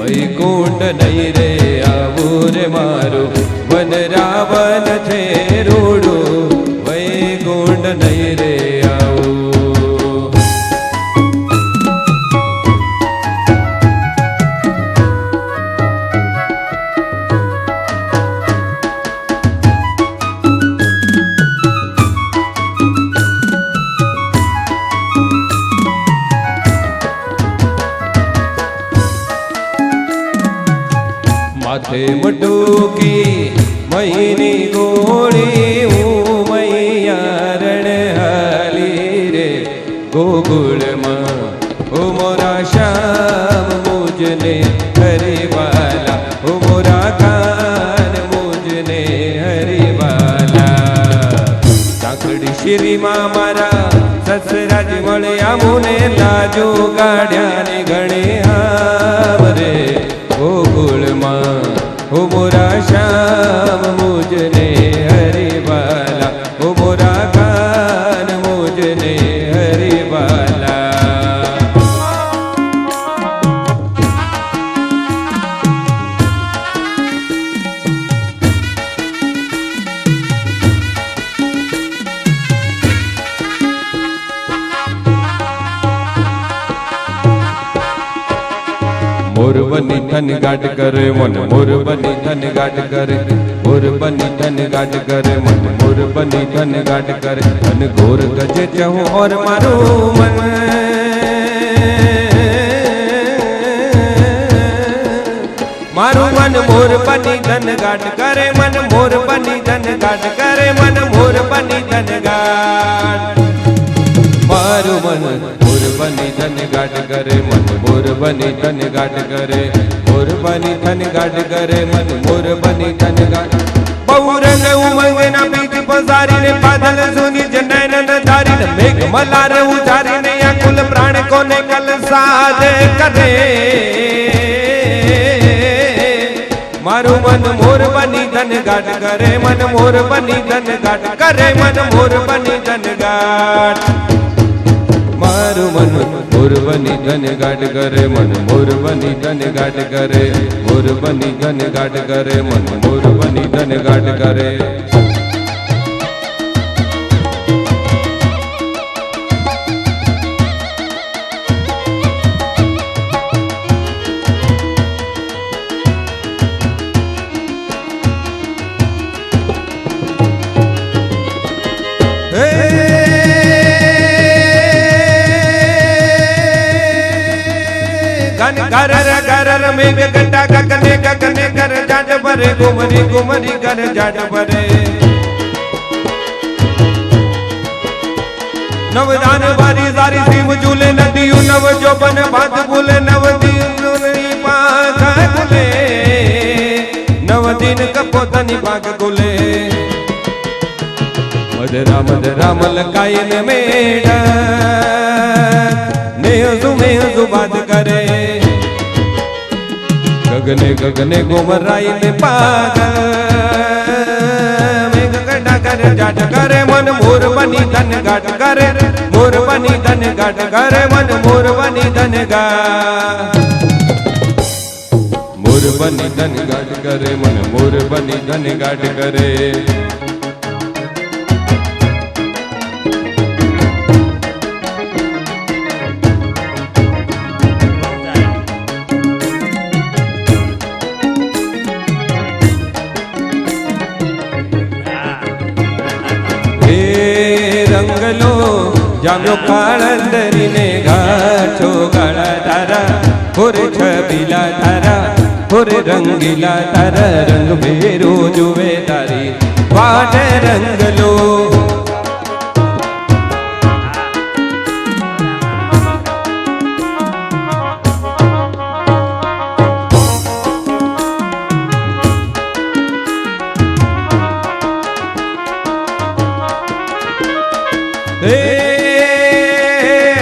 वैकुंठ नहीं रे आबू रे मारू वन रावण छे रूडो वैकुंठ नहीं रे माथे मटूकी महीनी गोड़ी हूँ मैया रण हाली रे गोकुल माँ ओ मोरा श्याम मुझने हरे वाला ओ मोरा कान मुझने हरे वाला साकड़ी श्री माँ मारा ससराज मळ्या मुने लाजो गाड्या ने घणे आम रे गोकुल माँ ओ मोरा श्याम मुझने हरे वाला ओ मोरा कान मुझने हरे वाला मोर बनी धन गाट करे मन मोर बनी धन गाट करे मोर बनी धन गाट करे मन मोर बनी धन गाट करे धन घोर गजे चहु और मारो मन मारू मन मोर बनी धन गाट करे मन मोर बनी धन गाट करे मन मोर बनी धन गाट मारू मन मोर बनी धन गाट करे मन मोर बनी धन गाट करे मोर बनी धन गाट करे मन मोर बनी धन गाट बहु रंग उमंग ना बीच पसारी ने बादल सुनी जनैन धारी ने मेघ मलार उचारी ने अकुल प्राण को ने कल साध करे मारू मन मोर बनी धन गाट करे मन मोर बनी धन गाट करे मन मोर बनी धन गाट मारू मन मोर बनी धन गाट करे मन मोर बनी धन गाट करे मोर बनी धन गाट करे मन मोर बनी धन गाट करे गरर गरर मेघ घटा गगने गगने कर जाट भरे गुमरी गुमरी कर जाट भरे नवदान वारी सारी सीम झूले नदियों नव जोबन भात भूले नव दिन पाख खुले नव दिन कपोतनी पाख खुले मदरा मलकायन मेढ़ नेहजु बात करे गगने गगने गोमराई ने पाग मेघ गड्ढा कर जाट करे मन मोर बनी धन गाट करे मोर बनी धन गाट करे मन मोर बनी धन गा मोर बनी धन गाट करे मन मोर बनी धन गाट करे જામ્યો કાળંદરીને ગાછો ગળા તારા હોરે છબીલા તારા હોરે રંગીલા તારા રંગ ભેરો જુએ તારી વાટ રંગલો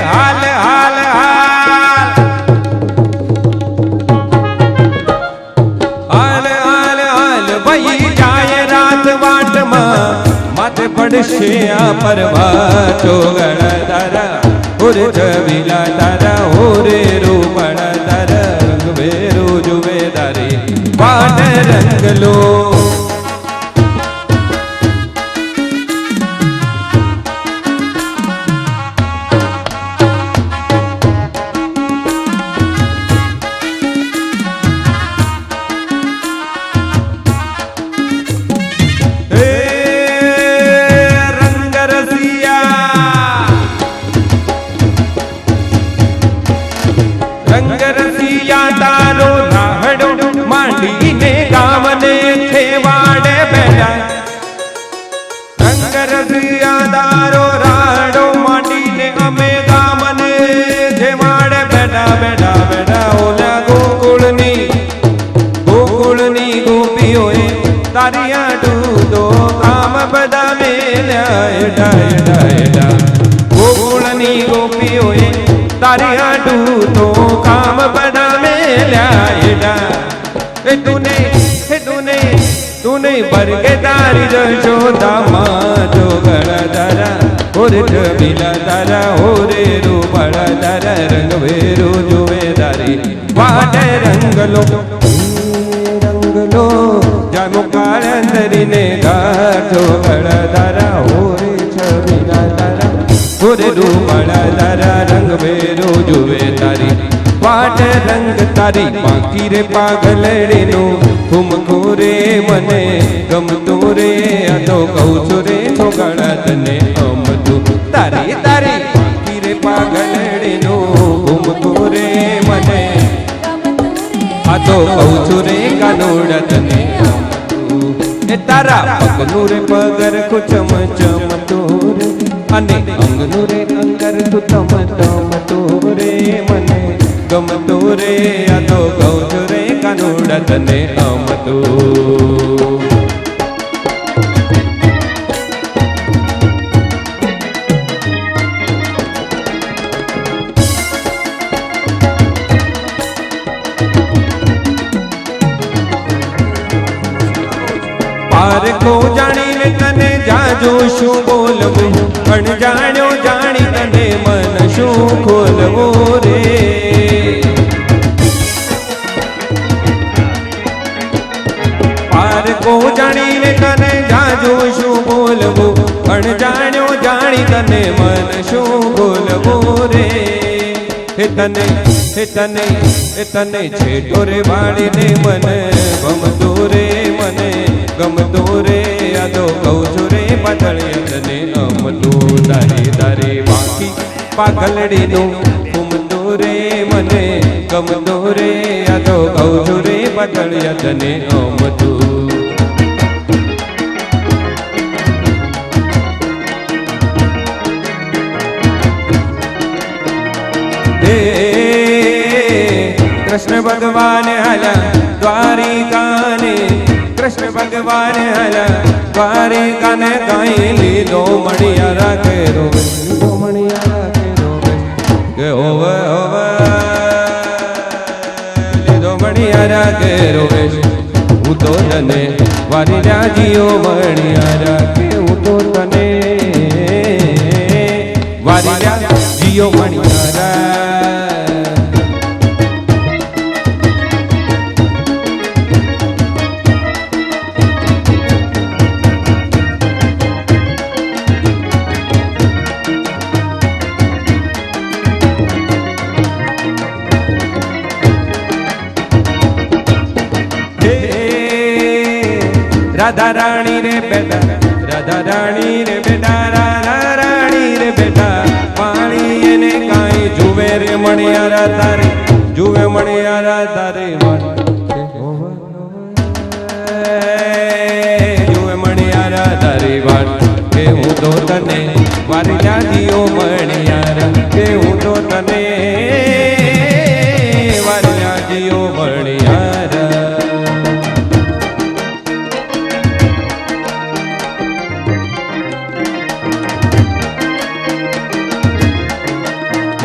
હાલ હાલ હાલ હાલ હાલ હાલ ભાઈ જાય રાત વાટમાં માથે પડશે આ પરવા ચોગળ તારા ઓર છબીલા તારા ઓરે રૂપણ તારા રંગ ભેરો જુએ તારી વાટ રંગલો તારિયા ડૂદો કામ બધા મેલ્યા ગોકુળની ગોપીઓએ તારિયા ડૂદો કામ બધા મેલ્યા તુને બરગેદારી જશોદા માં જોગળ તારા ઓરે છબીલા તારા ઓરે રૂપળ તારા રંગ ભેરો જુએ તારી વાટ રંગલો રંગલો જામો કાળંદરીને ગાઠો ગળા તારા ઓરે છબીલા તારા ઓરે રૂપળ તારા રંગ ભેરો જુએ તારી વાટ રંગ તારી બાકી રે પાગલડીનો ઠુમકો રે મને ગમતો રે આ તો કહું છું રે તો ગળા તને અમતું તારી તારી બાકી રે પાગલડીનો ઠુમકો રે મને આ તો કહું છું રે કાનોડા તને એ તારા પગનું રે પગર કુચમ ચમતો રે અને અંગનું રે અંગર તું તમતો રે મને ગમતો રે આ તો કહું છું રે કાનોડા તને અમતું પારખો જાણીને તને જાજો શું બોલવું અણજાણ્યો જાણી તને મન શું ખોલવું રે પારખો જાણીને તને જાજો શું બોલવું અણજાણ્યો જાણી તને મન શું બોલવું રે હે તને છેટો રે વાળીને મને ગમતો રે મને ગમતો રે આ તો કહું છું રે પાતળિયા તને અમતું તારી તારી બાકી પાગલડીનું ઘૂમતો રે મને ગમતો રે આ તો કહું છું રે પાતળિયા તને અમતું કૃષ્ણ ભગવાન હલા દ્વારિકાને કૃષ્ણ ભગવાન હલા દ્વારિકાને કાંઈ લીધો મણિયારા કેરો લીધો મણિયારા કેરો કે હોવે હોવે લીધો મણિયારા કેરો હું તો તને વારી રાજીઓ મણિયારા કે હું તો તને વારી રાજીઓ મણિયારા राधा रानी रे बेटा राधा रानी रे बेटा राधा रानी रे बेटा મણિયારા તારે જુએ મણિયારા તારે જુએ મણિયારા તારી વાટ કે હું તો તને વારિયા જીઓ મણિયારા કે હું તો તને વારિયા જીઓ મણિયારા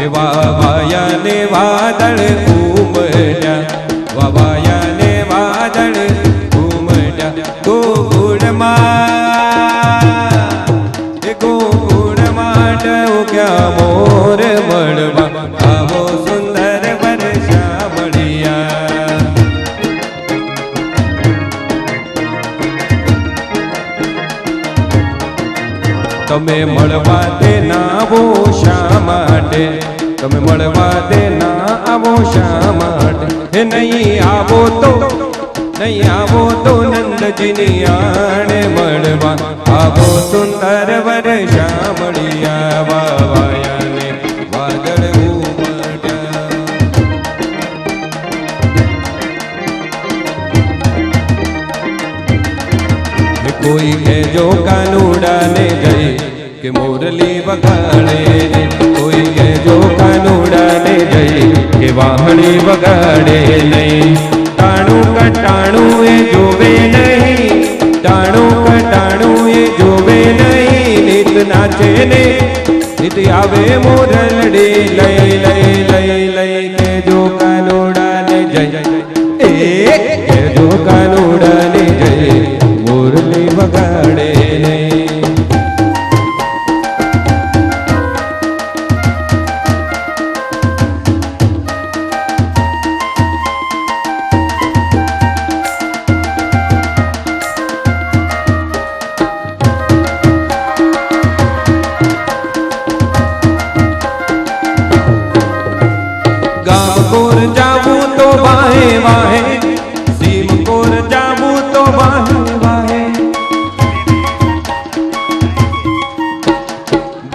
વાવાયા ને વાદળ ઉમટ્યા વાવાયા ને વાદળ ઉમટ્યા ગોકુળમાં ટોક્યા મોર મળવા આવો સુંદર વર્ષા મળ્યા તમે મળવા તે નાવો શા માટે તમે મળવા દે ના આવો શા માટે હે નહીં આવો તો નંદજીની આણે મળવા આવો સુંદર વર્ષા મળ્યા વાવાયા ને વાદળ ઉમટ્યા કોઈ કહેજો કાનુડાને જઈ કે મોરલી વગાડે કોઈ કહેજો કાનુડાને જઈ કે વાહણી વગાડે નહીં ટાણું કટાણું એ જોવે નહીં ટાણું કટાણું એ જોવે નહીં નિત નાચે ને નિત આવે મોરલડી લઈ લઈ લઈ લઈ કહેજો કાનુડાને જય કહેજો કાનુડાને જય મોરલી વગાડે નહીં ગામકોર જાવું તો વાહે વાહે સીમકોર જાવું તો વાહે વાહે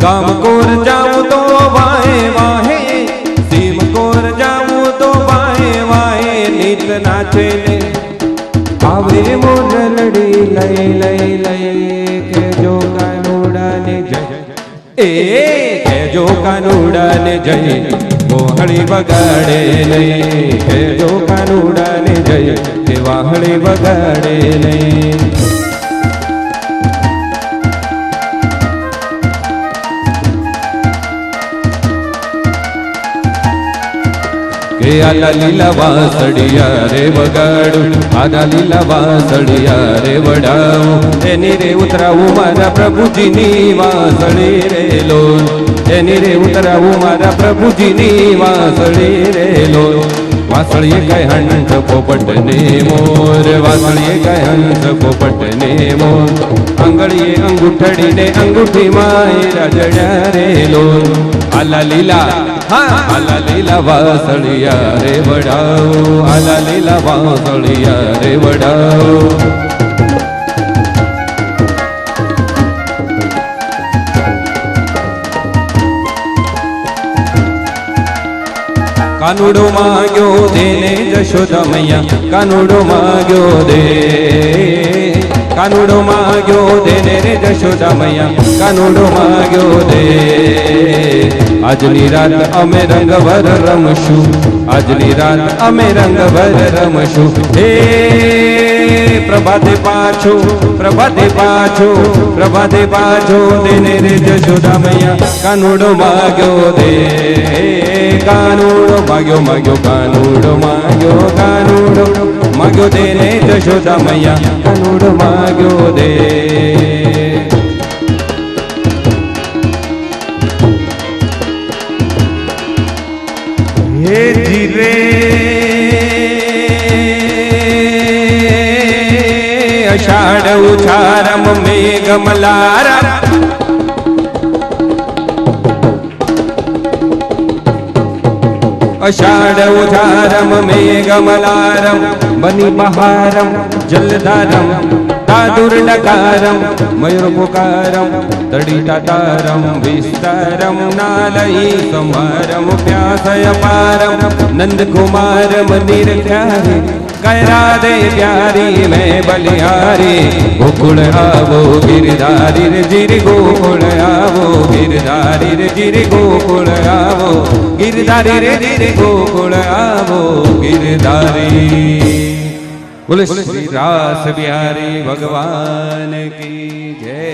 ગામકોર જાવું તો વાહે વાહે સીમકોર જાવું તો વાહે વાહે નીત નાચે ને આવે મોરલડી લઈ લઈ લઈ કેજો કાનુડાને જય કેજો કાનુડાને જય વાહણી વગાડે નહીં કહેજો કાનુડાને જય કે વાહણી વગાડે નહીં કે આલા લીલા વાસળિયા રે વગાડું આલા લીલા વાસળિયા રે વડાવું એની રે ઉતરાવું મારા પ્રભુજીની વાસળી રે લોલ એની રે ઉતરાવું મારા પ્રભુજીની વાસળી રે લોલ વાસળીએ કઈ હંસ પોપટ ને મોર વાસળીએ કઈ હંસ પોપટ ને મોર આંગળીએ અંગૂઠડી ને અંગૂઠી માં રાજડ્યા રે લોલ આલા લીલા હા આલા લીલા વાસળિયા રે વડાવો આલા લીલા વાસળિયા રે વડાવો કાનુડો માગ્યો દે ને જશોદા મૈયા કાનુડો માગ્યો દે કાનુડો માગ્યો દે ને રે જશોદા મૈયા કાનુડો માગ્યો દે આજની રાત અમે રંગભર રમશું આજની રાત અમે રંગભર રમશું હે પ્રભાતે પાછો પ્રભાતે પાછો પ્રભાતે પાછો દે ને રે જશોદા મૈયા કાનુડો માગ્યો દે કાનુડો માગ્યો માગ્યો કાનુડો માગ્યો કાનુડો માગ્યો દે ને જશોદા મૈયા કાનુડો માગ્યો દે હે જીરે અષાઢ ઉછારમ મેઘ મલારા અષાઢ ઉછારમ મેઘ મલારમ બની બહારમ જલધારમ धातुर्डकारं मयूरपुकारं तडितातारं विस्तारं नालयी संहारं व्यासय पारं नंदकुमारं निर्ख्यारि करा दे प्यारी मैं बलिहारी गोकुल आवो गिरधारी रे जिर गोकुल आवो गिरधारी रे जिर गोकुल आवो गिरधारी रे जिर गोकुल आवो गिरधारी। बोले श्री रास बिहारी भगवान की जय।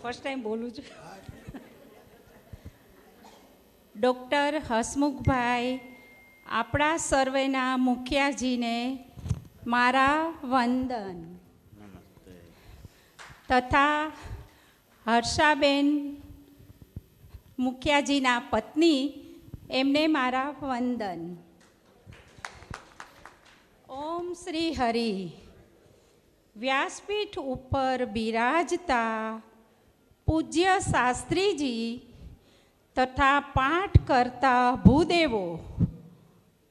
ફર્સ્ટ ટાઈમ બોલું છું. ડૉક્ટર હસમુખભાઈ, આપણા સર્વેના મુખિયાજીને મારા વંદન તથા હર્ષાબેન મુખિયાજીના પત્ની, એમને મારા વંદન. ઓમ શ્રી હરિ. વ્યાસપીઠ ઉપર બિરાજતા પૂજ્ય શાસ્ત્રીજી તથા પાઠ કરતા ભૂદેવો,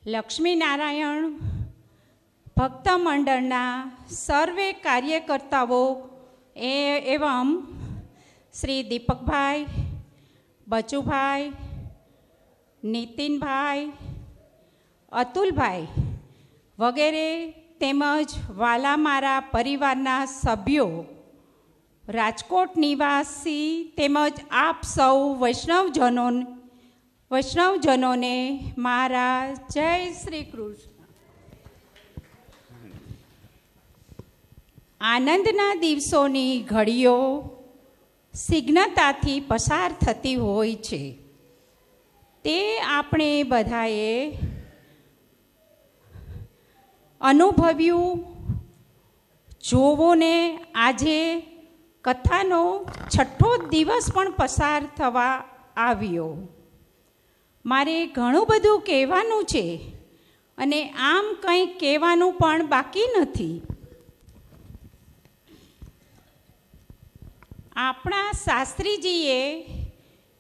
લક્ષ્મીનારાયણ ભક્ત મંડળના સર્વે કાર્યકર્તાઓ એવં શ્રી દીપકભાઈ, બચુભાઈ, નીતિનભાઈ, અતુલભાઈ વગેરે તેમજ વાલા મારા પરિવારના સભ્યો, રાજકોટ નિવાસી તેમજ આપ સૌ વૈષ્ણવજનોને મારા જય શ્રી કૃષ્ણ. આનંદના દિવસોની ઘડીઓ શીઘ્રતાથી પસાર થતી હોય છે, તે આપણે બધાએ અનુભવ્યું. જોવોને આજે કથાનો 6થો દિવસ પણ પસાર થવા આવ્યો. મારે ઘણું બધું કહેવાનું છે અને આમ કંઈ કહેવાનું પણ બાકી નથી. આપણા શાસ્ત્રીજીએ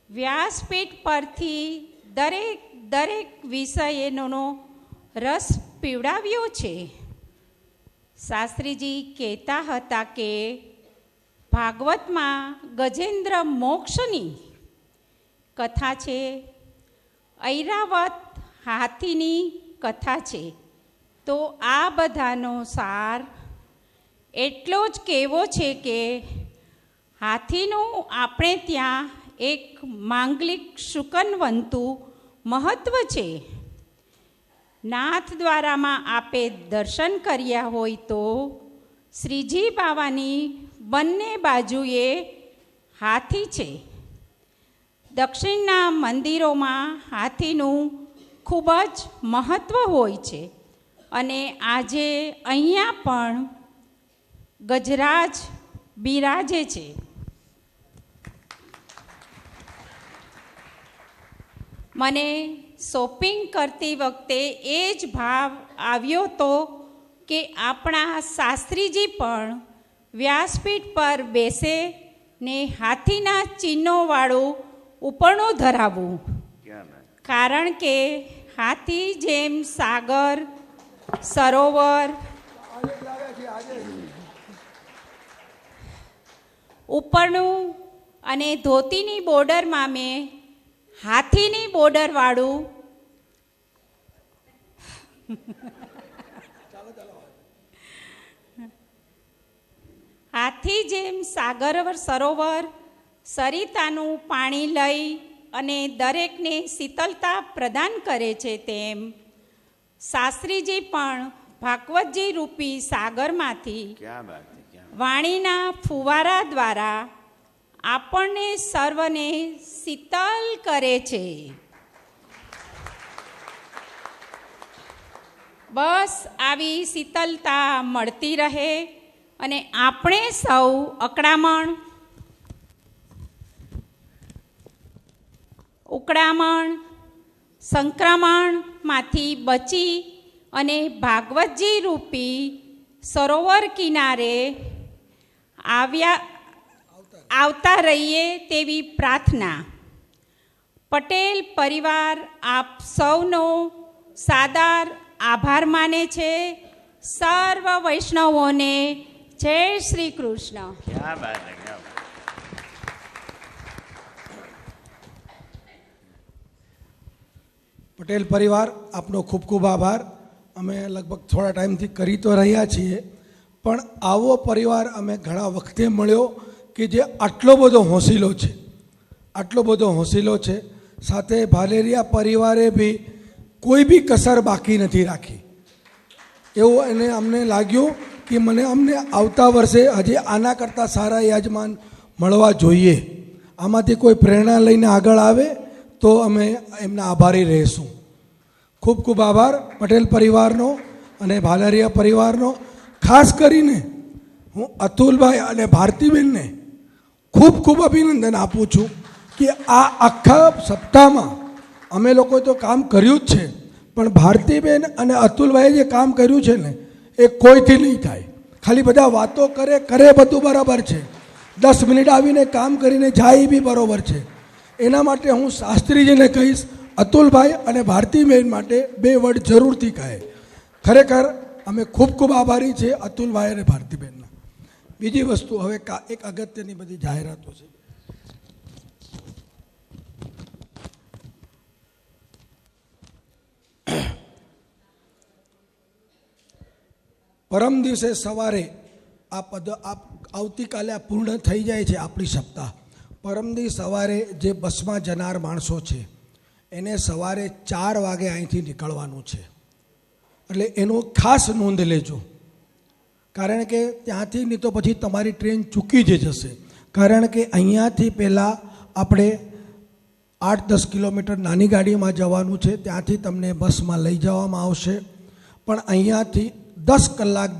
વ્યાસપીઠ પરથી દરેક વિષયનો રસ પીવડાવ્યો છે. શાસ્ત્રીજી કહેતા હતા કે ભાગવતમાં ગજેન્દ્ર મોક્ષની કથા છે, ઐરાવત હાથીની કથા છે. તો આ બધાનો સાર એટલો જ કહેવો છે કે હાથીનું આપણે ત્યાં એક માંગલિક શુકનવંતું મહત્ત્વ છે. નાથ દ્વારામાં આપે દર્શન કર્યા હોય તો શ્રીજી બાવાની બંને બાજુએ હાથી છે. દક્ષિણના મંદિરોમાં હાથીનું ખૂબ જ મહત્ત્વ હોય છે અને આજે અહીંયા પણ ગજરાજ બિરાજે છે. મને શોપિંગ કરતી વખતે એ જ ભાવ આવ્યો હતો કે આપણા શાસ્ત્રીજી પણ વ્યાસપીઠ પર બેસે ને હાથીના ચિહ્નોવાળું ઉપરણું ધરાવવું. કારણ કે હાથી જેમ સાગર, સરોવર, ઉપરણું અને ધોતીની બોર્ડરમાં મેં હાથીની બોર્ડરવાળું હાથી જેમ સાગર, સરોવર, સરિતાનું પાણી લઈ અને દરેકને શીતળતા પ્રદાન કરે છે, તેમ શાસ્ત્રીજી પણ ભાગવતજી રૂપી સાગરમાંથી વાણીના ફુવારા દ્વારા આપણને સર્વને શીતલ કરે છે. બસ આવી શીતલતા મળતી રહે અને આપણે સૌ ઉકળામણ સંક્રમણમાંથી બચી અને ભાગવતજી રૂપી સરોવર કિનારે આવતા રહીએ તેવી પ્રાર્થના. પટેલ પરિવાર આપ સૌનો સાદર આભાર માને છે. સર્વ વૈષ્ણવોને જય શ્રી કૃષ્ણ. ક્યા બાત હૈ, ક્યા બાત. પટેલ પરિવાર આપનો ખૂબ ખૂબ આભાર. અમે લગભગ થોડા ટાઈમથી કરી તો રહ્યા છીએ, પણ આવો પરિવાર અમે ઘણા વખતે મળ્યો કે જે આટલો બધો હોંસીલો છે, આટલો બધો હોંસીલો છે. સાથે ભાલેરિયા પરિવારે બી કોઈ બી કસર બાકી નથી રાખી. એવું એને અમને લાગ્યું કે અમને આવતા વર્ષે હજી આના કરતાં સારા યજમાન મળવા જોઈએ. આમાંથી કોઈ પ્રેરણા લઈને આગળ આવે તો અમે એમના આભારી રહીશું. ખૂબ ખૂબ આભાર પટેલ પરિવારનો અને ભાલેરિયા પરિવારનો. ખાસ કરીને હું અતુલભાઈ અને ભારતીબેનને ખૂબ ખૂબ અભિનંદન આપું છું કે આ આખા સપ્તાહમાં અમે લોકોએ તો કામ કર્યું જ છે, પણ ભારતીબેન અને અતુલભાઈએ જે કામ કર્યું છે ને એ કોઈથી નહીં થાય. ખાલી બધા વાતો કરે બધું બરાબર છે, 10 મિનિટ આવીને કામ કરીને જાય એ બી બરાબર છે. એના માટે હું શાસ્ત્રીજીને કહીશ, અતુલભાઈ અને ભારતીબેન માટે 2 વર્ડ જરૂરથી કહે. ખરેખર અમે ખૂબ ખૂબ આભારી છીએ અતુલભાઈ અને ભારતીબેનના. બીજી વસ્તુ, હવે એક અગત્યની બધી જાહેરાતો છે. પરમ દિવસે સવારે આવતીકાલે આ પૂર્ણ થઈ જાય છે આપણી સપ્તાહ. પરમ દિવસ સવારે જે બસમાં જનાર માણસો છે એને સવારે 4 વાગે અહીંથી નીકળવાનું છે. એટલે એનું ખાસ નોંધ લેજો, કારણ કે ત્યાંથી નહીં તો પછી તમારી ટ્રેન ચૂકી જ જશે. કારણ કે અહીંયાથી પહેલાં આપણે 8-10 કિલોમીટર નાની ગાડીમાં જવાનું છે, ત્યાંથી તમને બસમાં લઈ જવામાં આવશે. પણ અહીંયાથી 10 કલાક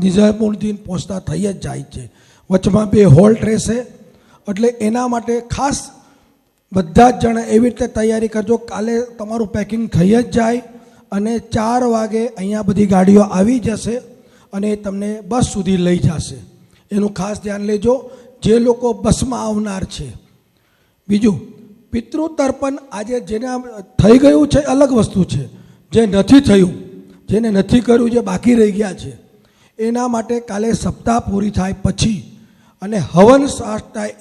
નિઝામુદ્દીન પહોંચતા થઈ જ જાય છે. વચમાં 2 હોલ્ટ રહેશે. એટલે એના માટે ખાસ બધા જ જણા એવી રીતે તૈયારી કરજો, કાલે તમારું પેકિંગ થઈ જ જાય અને 4 વાગે અહીંયા બધી ગાડીઓ આવી જશે અને તમને બસ સુધી લઈ જશે. એનું ખાસ ધ્યાન લેજો જે લોકો બસમાં આવનાર છે. બીજું, પિતૃતર્પણ આજે જેને થઈ ગયું છે અલગ વસ્તુ છે, જે નથી થયું, જેને નથી કર્યું, જે બાકી રહી ગયા છે, એના માટે કાલે સપ્તાહ પૂરી થાય પછી અને હવન સ્ટાર્ટ થાય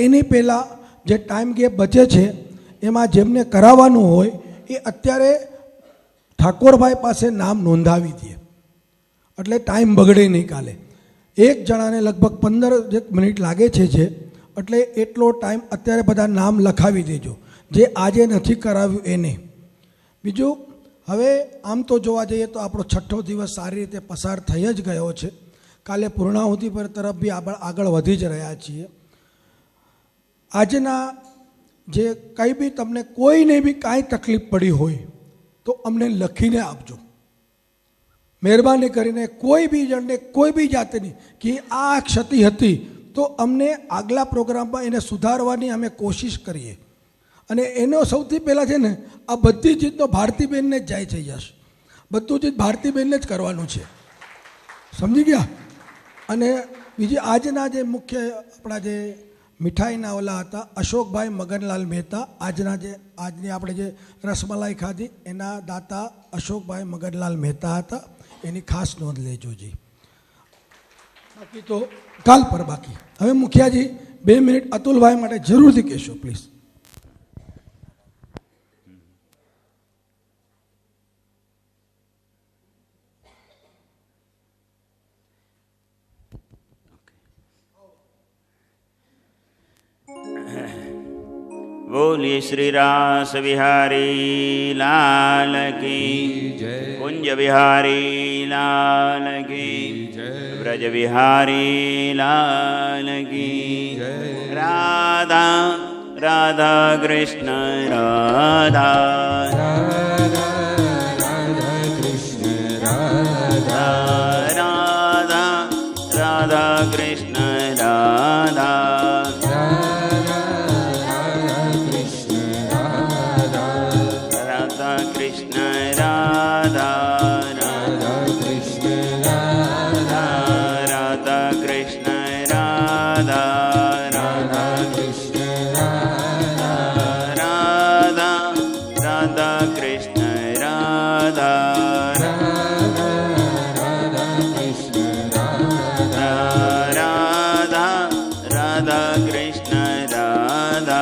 એની પહેલાં, જે ટાઈમ ગેપ બચે છે એમાં જેમને કરાવવાનું હોય એ અત્યારે ઠાકોરભાઈ પાસે નામ નોંધાવી દે, એટલે ટાઈમ બગડે નહીં. કાલે એક જણાને લગભગ 15 મિનિટ લાગે છે એટલે એટલો ટાઈમ અત્યારે બધા નામ લખાવી દેજો જે આજે નથી કરાવ્યું એને. બીજું, હવે આમ તો જોવા જઈએ તો આપણો 6ઠ્ઠો દિવસ સારી રીતે પસાર થઈ જ ગયો છે. કાલે પૂર્ણાહુતિ પર તરફ બી આગળ વધી જ રહ્યા છીએ. આજના જે કંઈ બી તમને કોઈને બી કાંઈ તકલીફ પડી હોય તો અમને લખીને આપજો. મહેરબાની કરીને કોઈ બી જણને કોઈ બી જાતની કે આ ક્ષતિ હતી તો અમને આગલા પ્રોગ્રામમાં એને સુધારવાની અમે કોશિશ કરીએ. અને એનો સૌથી પહેલાં છે ને, આ બધી ચીજ તો ભારતીબેનને જ જાય છે. યશ બધું ચીજ ભારતીબેનને જ કરવાનું છે, સમજી ગયા? અને બીજી આજના જે મુખ્ય આપણા જે મીઠાઈના ઓલા હતા અશોકભાઈ મગનલાલ મહેતા, આજની આપણે જે રસમલાઈ ખાધી એના દાતા અશોકભાઈ મગનલાલ મહેતા હતા. એની ખાસ નોંધ લેજો જી. બાકી તો કાલ પર બાકી. હવે મુખિયાજી 2 મિનિટ અતુલભાઈ માટે જરૂરથી કહેશો પ્લીઝ. बोलिए श्री रास बिहारी लाल की जय, कुंज बिहारी लाल की जय, ब्रज बिहारी लाल की जय, राधा રાધા કૃષ્ણ રાધા રાધા કૃષ્ણ રાધા રાધા કૃષ્ણ રાધા રાધા કૃષ્ણ રાધા રાધા કૃષ્ણ રાધા રાધા કૃષ્ણ રાધા રાધા કૃષ્ણ રાધા રાધા કૃષ્ણ રાધા કૃષ્ણ રાધા રાધા કૃષ્ણ રાધા કૃષ્ણ રાધા રાધા કૃષ્ણ રાધા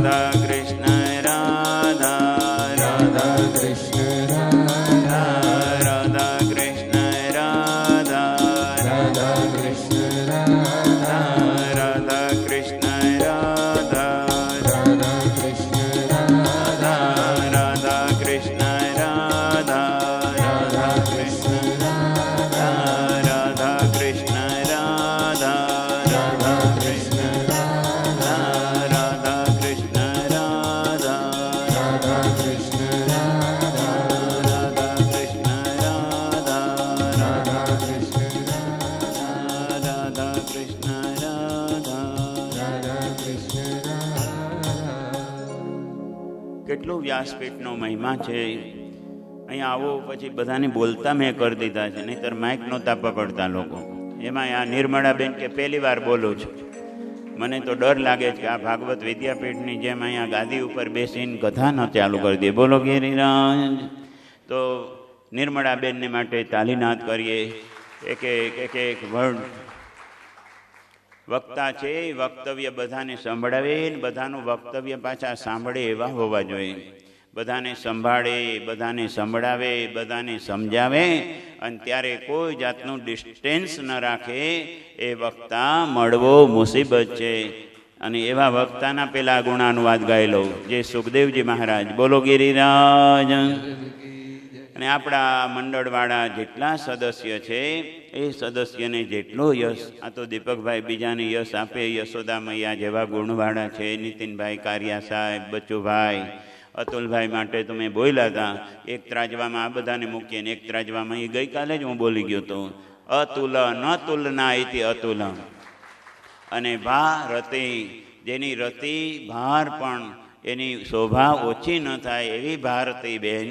રાધા કૃષ્ણ રાધા રાધા કૃષ્ણ રાધા કૃષ્ણ રાધા રાધા કૃષ્ણ રાધા કૃષ્ણ રાધા રાધા કૃષ્ણ રાધા કૃષ્ણ રાધા રાધા કૃષ્ણ રાધા કૃષ્ણ રાધા કૃષ્ણ કેટલો વ્યાસપીઠનો મહિમા છે. અહીંયા આવો પછી બધાને બોલતા મેં કરી દીધા છે, નહીંતર માઇક નહોતા પકડતા લોકો. એમાં આ નિર્મળાબેન કે પહેલી વાર બોલું છું. મને તો ડર લાગે છે કે આ ભાગવત વિદ્યાપીઠની જેમ અહીંયા ગાદી ઉપર બેસીને કથા ન ચાલુ કરી દે. બોલો ગિરિરાજ. તો નિર્મળાબેનને માટે તાલીનાદ કરીએ. એક વર્ડ વક્તા છે, વક્તવ્ય બધાને સંભળાવે ને બધાનું વક્તવ્ય પાછા સાંભળે એવા હોવા જોઈએ. બધાને સંભાળે, બધાને સંભળાવે, બધાને સમજાવે અને ત્યારે કોઈ જાતનું ડિસ્ટન્સ ન રાખે એ વક્તા મળવો મુસીબત છે. અને એવા વક્તાના પેલા ગુણાનુવાદ ગાઈ લઉં જે સુખદેવજી મહારાજ. બોલો ગિરિરાજ. અને આપણા મંડળવાળા જેટલા સદસ્ય છે એ સદસ્યને જેટલો યશ, આ તો દીપકભાઈ બીજાને યશ આપે, યશોદા મૈયા જેવા ગુણવાળા છે, નીતિનભાઈ કારિયા સાહેબ, બચ્ચુભાઈ, અતુલભાઈ માટે તો મેં બોલ્યા હતા. એક ત્રાજવામાં આ બધાને મૂકીએ ને એક ત્રાજવામાં એ ગઈકાલે જ હું બોલી ગયો હતો. અતુલ ન તુલના ઇતિ અતુલ. અને ભારતી, જેની રતિ ભાર પણ એની શોભા ઓછી ન થાય એવી ભારતી બેન.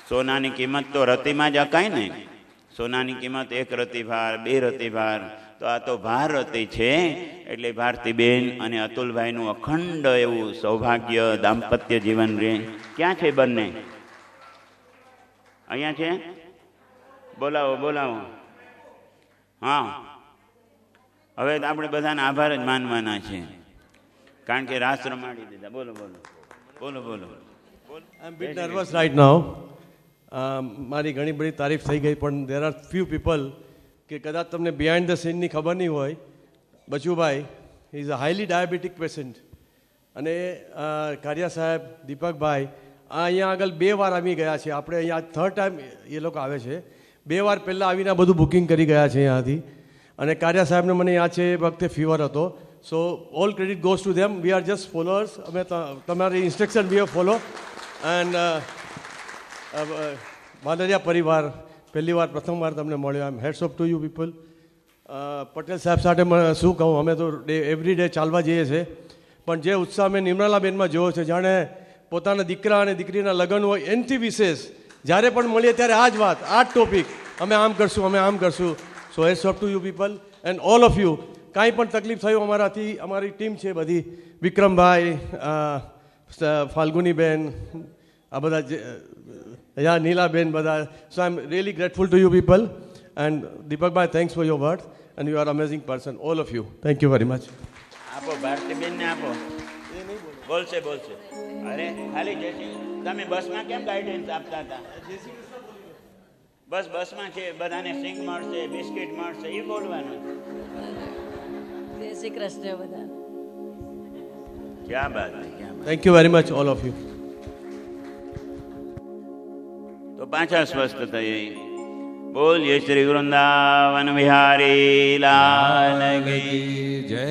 સોનાની કિંમત તો રતિમાં જ અકાય ને. સોનાની કિંમત એક રતિભાર, બે રતિભાર, તો આ તો ભારતી છે. એટલે ભારતીબેન અને અતુલભાઈનું અખંડ એવું સૌભાગ્ય દાંપત્ય જીવન રહે. ક્યાં છે બંને? અહીંયા છે? બોલાવો બોલાવો. હા, હવે આપણે બધાને આભાર જ માનવાના છે, કારણ કે રાસ રમાડી દીધા. બોલો બોલો બોલો બોલો. આઈ એમ બિટ નર્વસ રાઈટ નાઉ. મારી ઘણી બધી તારીફ થઈ ગઈ, પણ દેર આર ફ્યુ પીપલ કે કદાચ તમને બિહાઇન્ડ ધ સીનની ખબર નહીં હોય. Bachubhai is a highly diabetic patient, અને કારિયા સાહેબ, દીપકભાઈ આ અહીંયા આગળ 2 વાર આવી ગયા છે. આપણે અહીંયા 3rd ટાઈમ એ લોકો આવે છે. 2 વાર પહેલાં આવીને બધું બુકિંગ કરી ગયા છે અહીંયાથી. અને કારિયા સાહેબને મને યાદ છે એ વખતે ફીવર હતો. So all credit goes to them. We are just followers. અમે તમારી instruction we have follow. And Vadaliya પરિવાર પહેલી વાર પ્રથમવાર તમને મળ્યો. I am hats off to you people. Patel સાહેબ સાથે શું કહું, અમે તો એવરી ડે ચાલવા જઈએ છીએ, પણ જે ઉત્સાહ મેં નિર્મલાબેનમાં જોયો છે, જાણે પોતાના દીકરા અને દીકરીના લગ્ન હોય એનાથી વિશેષ જ્યારે પણ મળીએ ત્યારે આ જ વાત, આ જ ટોપિક, અમે આમ કરશું, અમે આમ કરશું. So hats off to you people and all of you. કાંઈ પણ તકલીફ થયું અમારાથી, અમારી ટીમ છે બધી, વિક્રમભાઈ, ફાલ્ગુનીબેન, આ બધા યા નીલાબેન, બધા. So I am really grateful to you people. And Deepakbhai, thanks for your word and you are amazing person, all of you. Thank you very much. આપો ભારતીબેનને આપો. બોલશે બોલશે. અરે ખાલી જેસી તમે બસમાં કેમ ગાઈડન્સ આપતા હતા? બસમાં છે, બધાને સિંગ મળશે, બિસ્કિટ મળશે, એ બોલવાનું. જય શ્રી કૃષ્ણ બધા. ક્યાં બાત છે, ક્યાં Baat. Thank you very much all of you. તો પાછા સ્વસ્થ થઈ. બોલીએ શ્રી વૃંદાવન વિહારી લાલ કી જય.